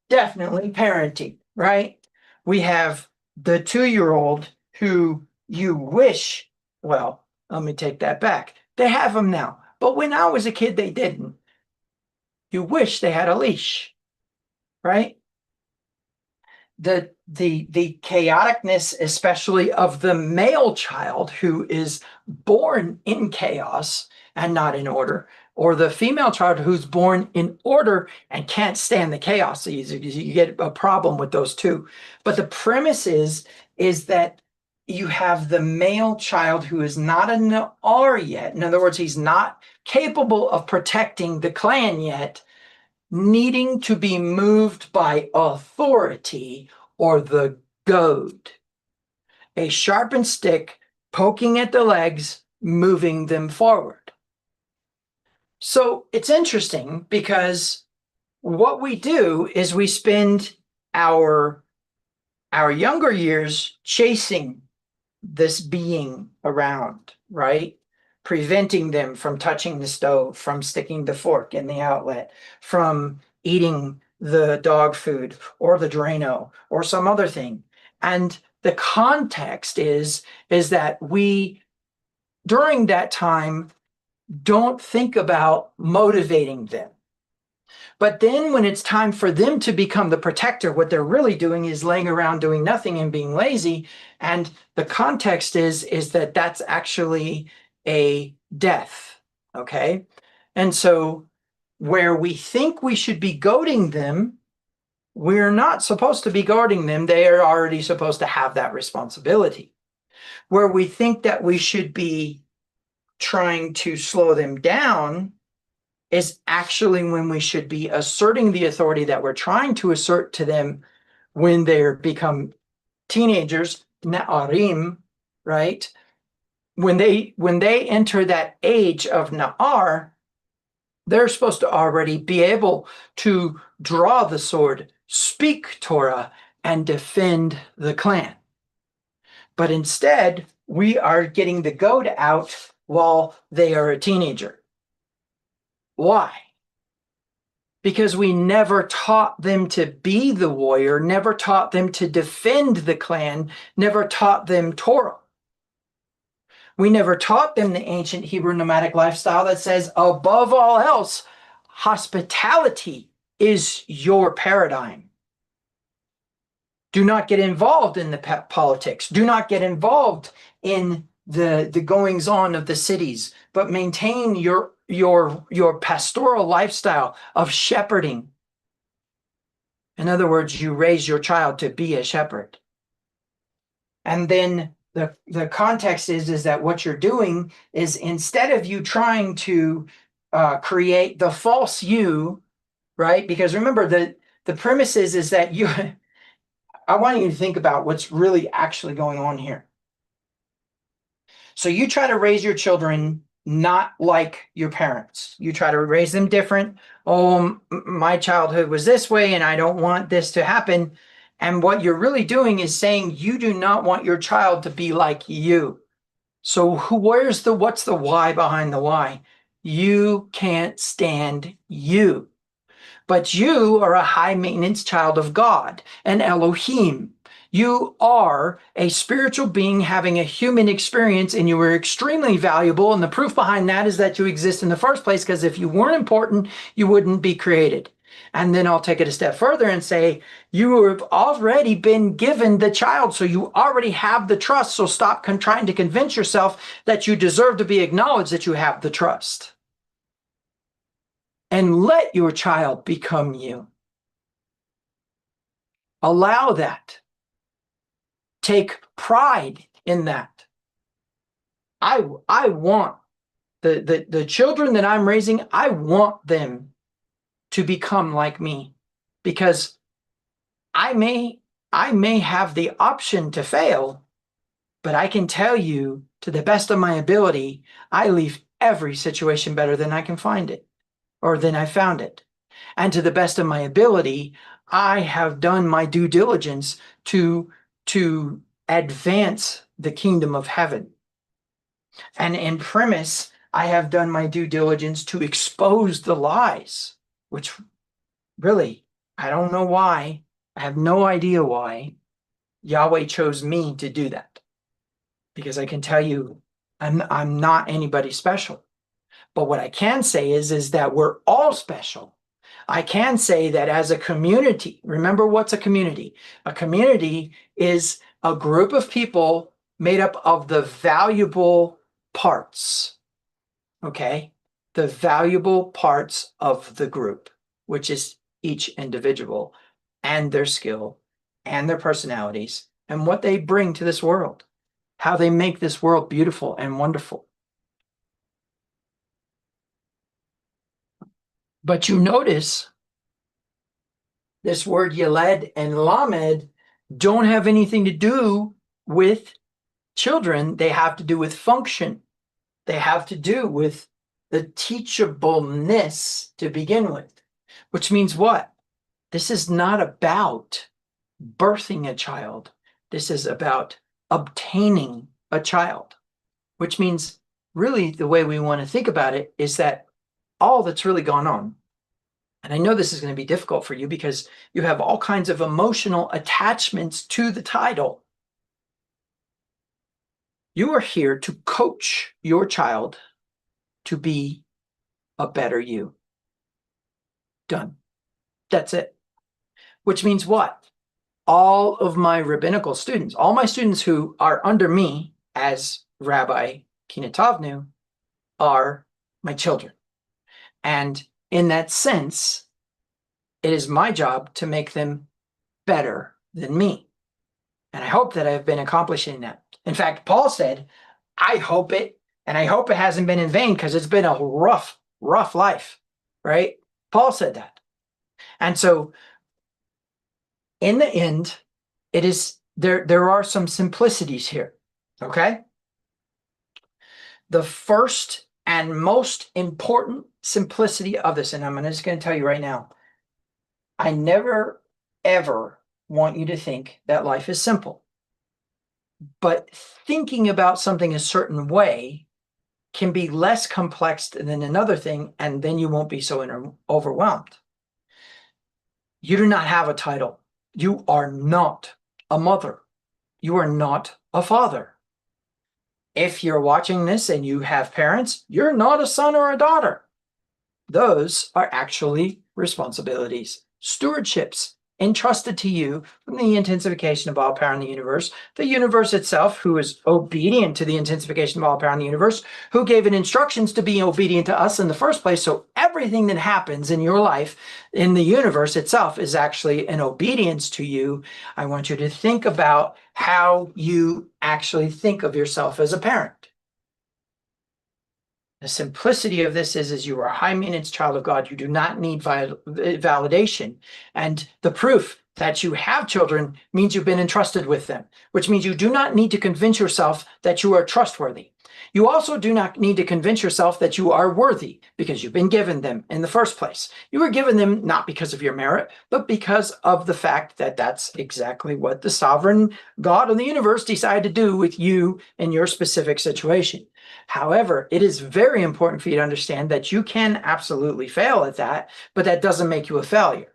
definitely parenting, right? We have the 2-year-old who you wish, well, let me take that back. They have them now. But when I was a kid, they didn't. You wish they had a leash, right? The chaoticness, especially of the male child who is born in chaos and not in order, or the female child who's born in order and can't stand the chaos. So you get a problem with those two. But the premise is that you have the male child who is not an R yet. In other words, he's not capable of protecting the clan yet, needing to be moved by authority or the goad. A sharpened stick poking at the legs, moving them forward. So it's interesting because what we do is we spend our younger years chasing this being around, right? Preventing them from touching the stove, from sticking the fork in the outlet, from eating the dog food or the Drano or some other thing. And the context is that we, during that time, don't think about motivating them. But then when it's time for them to become the protector, what they're really doing is laying around doing nothing and being lazy. And the context is that that's actually a death. Okay. And so where we think we should be goading them, we're not supposed to be guarding them. They are already supposed to have that responsibility. Where we think that we should be trying to slow them down is actually when we should be asserting the authority that we're trying to assert to them when they become teenagers, na'arim, right? When they enter that age of na'ar, they're supposed to already be able to draw the sword, speak Torah, and defend the clan. But instead, we are getting the goad out while they are a teenager. Why? Because we never taught them to be the warrior, never taught them to defend the clan, never taught them Torah. We never taught them the ancient Hebrew nomadic lifestyle that says, above all else, hospitality is your paradigm. Do not get involved in the politics. Do not get involved in the goings on of the cities, but maintain your pastoral lifestyle of shepherding. In other words, you raise your child to be a shepherd. And then the context is that what you're doing is, instead of you trying to create the false you, right? Because remember, the premise is that you, I want you to think about what's really actually going on here. So you try to raise your children not like your parents. You try to raise them different. Oh, my childhood was this way and I don't want this to happen. And what you're really doing is saying you do not want your child to be like you. So what's the why behind the why? You can't stand you. But you are a high maintenance child of God, an Elohim. You are a spiritual being having a human experience, and you are extremely valuable. And the proof behind that is that you exist in the first place, because if you weren't important, you wouldn't be created. And then I'll take it a step further and say, you have already been given the child, so you already have the trust. So stop trying to convince yourself that you deserve to be acknowledged that you have the trust. And let your child become you. Allow that. Take pride in that. I want the children that I'm raising, I want them to become like me, because I may have the option to fail, but I can tell you, to the best of my ability, I leave every situation better than I can find it, or than I found it. And to the best of my ability, I have done my due diligence to advance the kingdom of heaven. And in premise, I have done my due diligence to expose the lies, which really, I don't know why. I have no idea why Yahweh chose me to do that. Because I can tell you, I'm not anybody special. But what I can say is that we're all special. I can say that as a community, remember what's a community? A community is a group of people made up of the valuable parts, okay? The valuable parts of the group, which is each individual and their skill and their personalities and what they bring to this world, how they make this world beautiful and wonderful. But you notice this word Yeled and Lamed don't have anything to do with children. They have to do with function. They have to do with the teachableness to begin with, which means what? This is not about birthing a child. This is about obtaining a child, which means really the way we want to think about it is that all that's really gone on, and I know this is going to be difficult for you because you have all kinds of emotional attachments to the title. You are here to coach your child to be a better you. Done. That's it. Which means what? All of my rabbinical students, all my students who are under me as Rabbi Kinatavnu, are my children. And in that sense, it is my job to make them better than me. And I hope that I've been accomplishing that. In fact, Paul said, I hope it, and I hope it hasn't been in vain, because it's been a rough life, right? Paul said that. And so in the end, it is there are some simplicities here, okay? The first and most important simplicity of this, and I'm just going to tell you right now, I never, ever want you to think that life is simple. But thinking about something a certain way can be less complex than another thing, and then you won't be so overwhelmed. You do not have a title. You are not a mother. You are not a father. If you're watching this and you have parents, you're not a son or a daughter. Those are actually responsibilities, stewardships entrusted to you from the intensification of all power in the universe itself, who is obedient to the intensification of all power in the universe, who gave it instructions to be obedient to us in the first place. So everything that happens in your life in the universe itself is actually an obedience to you. I want you to think about how you actually think of yourself as a parent. The simplicity of this is you are a high maintenance child of God. You do not need validation. And the proof that you have children means you've been entrusted with them, which means you do not need to convince yourself that you are trustworthy. You also do not need to convince yourself that you are worthy because you've been given them in the first place. You were given them not because of your merit, but because of the fact that that's exactly what the sovereign God of the universe decided to do with you in your specific situation. However, it is very important for you to understand that you can absolutely fail at that, but that doesn't make you a failure.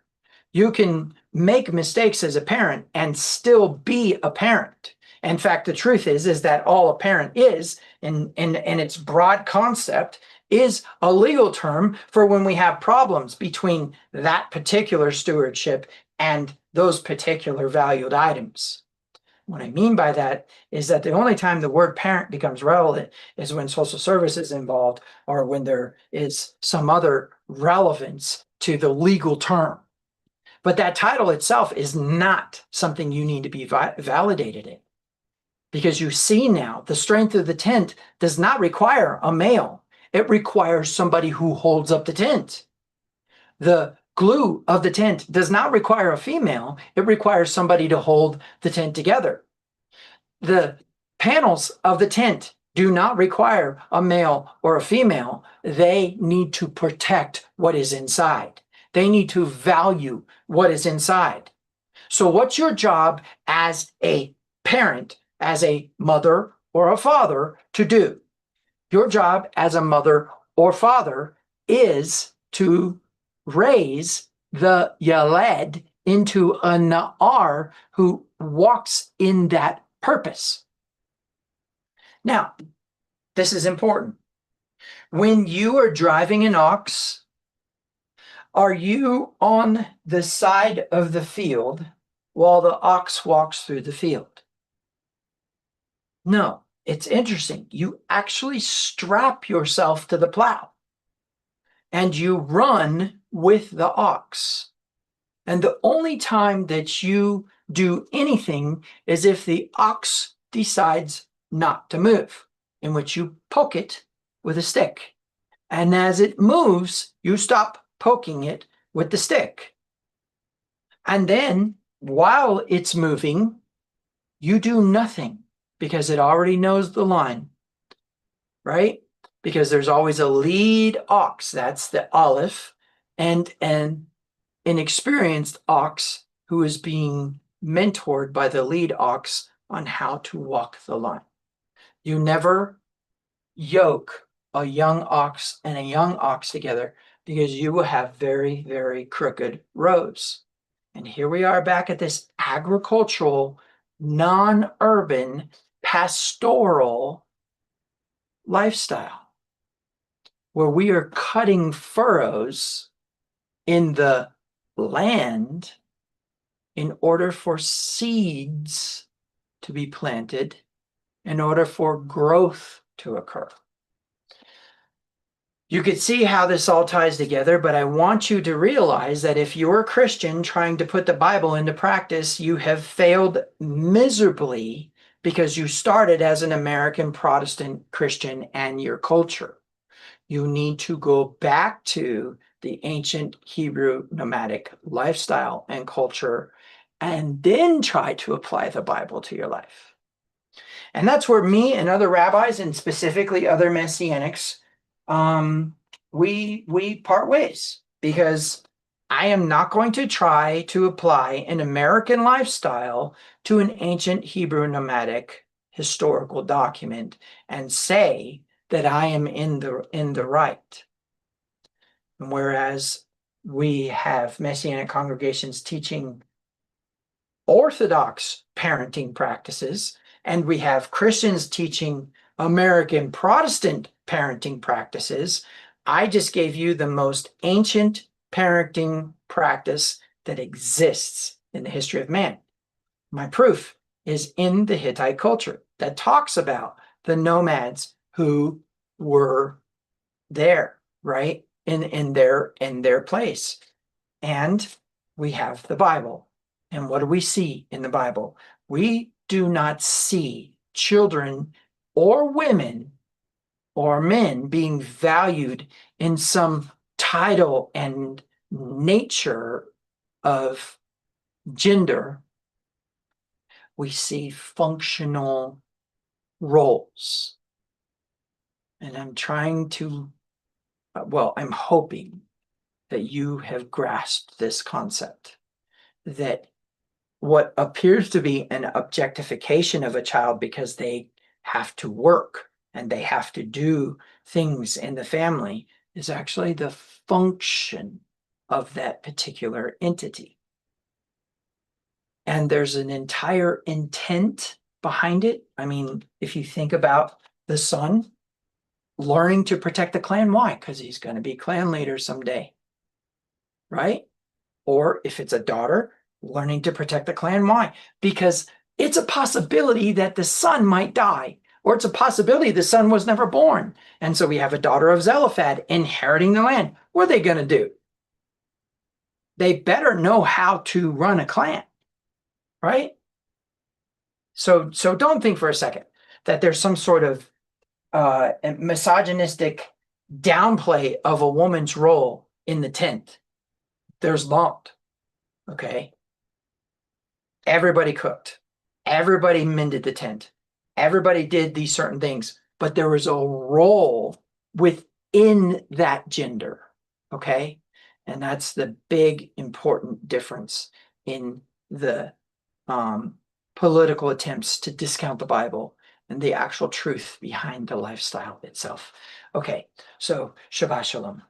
You can make mistakes as a parent and still be a parent. In fact, the truth is that all a parent is, in its broad concept, is a legal term for when we have problems between that particular stewardship and those particular valued items. What I mean by that is that the only time the word parent becomes relevant is when social service is involved or when there is some other relevance to the legal term. But that title itself is not something you need to be validated in. Because you see now, the strength of the tent does not require a male. It requires somebody who holds up the tent. The glue of the tent does not require a female. It requires somebody to hold the tent together. The panels of the tent do not require a male or a female. They need to protect what is inside. They need to value what is inside. So what's your job as a parent, as a mother or a father to do? Your job as a mother or father is to raise the Yaled into a Na'ar who walks in that purpose. Now, this is important. When you are driving an ox, are you on the side of the field while the ox walks through the field? No, it's interesting. You actually strap yourself to the plow and you run with the ox. And the only time that you do anything is if the ox decides not to move, in which you poke it with a stick. And as it moves, you stop poking it with the stick. And then while it's moving, you do nothing because it already knows the line, right? Because there's always a lead ox, that's the Aleph, and an inexperienced ox who is being mentored by the lead ox on how to walk the line. You never yoke a young ox and a young ox together because you will have very, very crooked roads. And here we are back at this agricultural, non-urban, pastoral lifestyle where we are cutting furrows in the land in order for seeds to be planted, in order for growth to occur. You could see how this all ties together, but I want you to realize that if you're a Christian trying to put the Bible into practice, you have failed miserably because you started as an American Protestant Christian and your culture. You need to go back to the ancient Hebrew nomadic lifestyle and culture and then try to apply the Bible to your life. And that's where me and other rabbis, and specifically other Messianics, we part ways, because I am not going to try to apply an American lifestyle to an ancient Hebrew nomadic historical document and say that I am in the right. And whereas we have Messianic congregations teaching Orthodox parenting practices, and we have Christians teaching American Protestant parenting practices, I just gave you the most ancient parenting practice that exists in the history of man. My proof is in the Hittite culture that talks about the nomads who were there, right? In their place. And we have the Bible. And what do we see in the Bible? We do not see children or women or men being valued in some title and nature of gender. We see functional roles. And I'm trying to, well, I'm hoping that you have grasped this concept that what appears to be an objectification of a child because they have to work and they have to do things in the family is actually the function of that particular entity. And there's an entire intent behind it. I mean, if you think about the son learning to protect the clan, why? Because he's going to be clan leader someday, right? Or if it's a daughter, learning to protect the clan, why? Because it's a possibility that the son might die, or it's a possibility the son was never born. And so we have a daughter of Zelophehad inheriting the land. What are they going to do? They better know how to run a clan, right? So don't think for a second that there's some sort of misogynistic downplay of a woman's role in the tent. There's not, okay? Everybody cooked. Everybody mended the tent. Everybody did these certain things, but there was a role within that gender, okay? And that's the big important difference in the political attempts to discount the Bible and the actual truth behind the lifestyle itself. Okay, so Shabbat Shalom.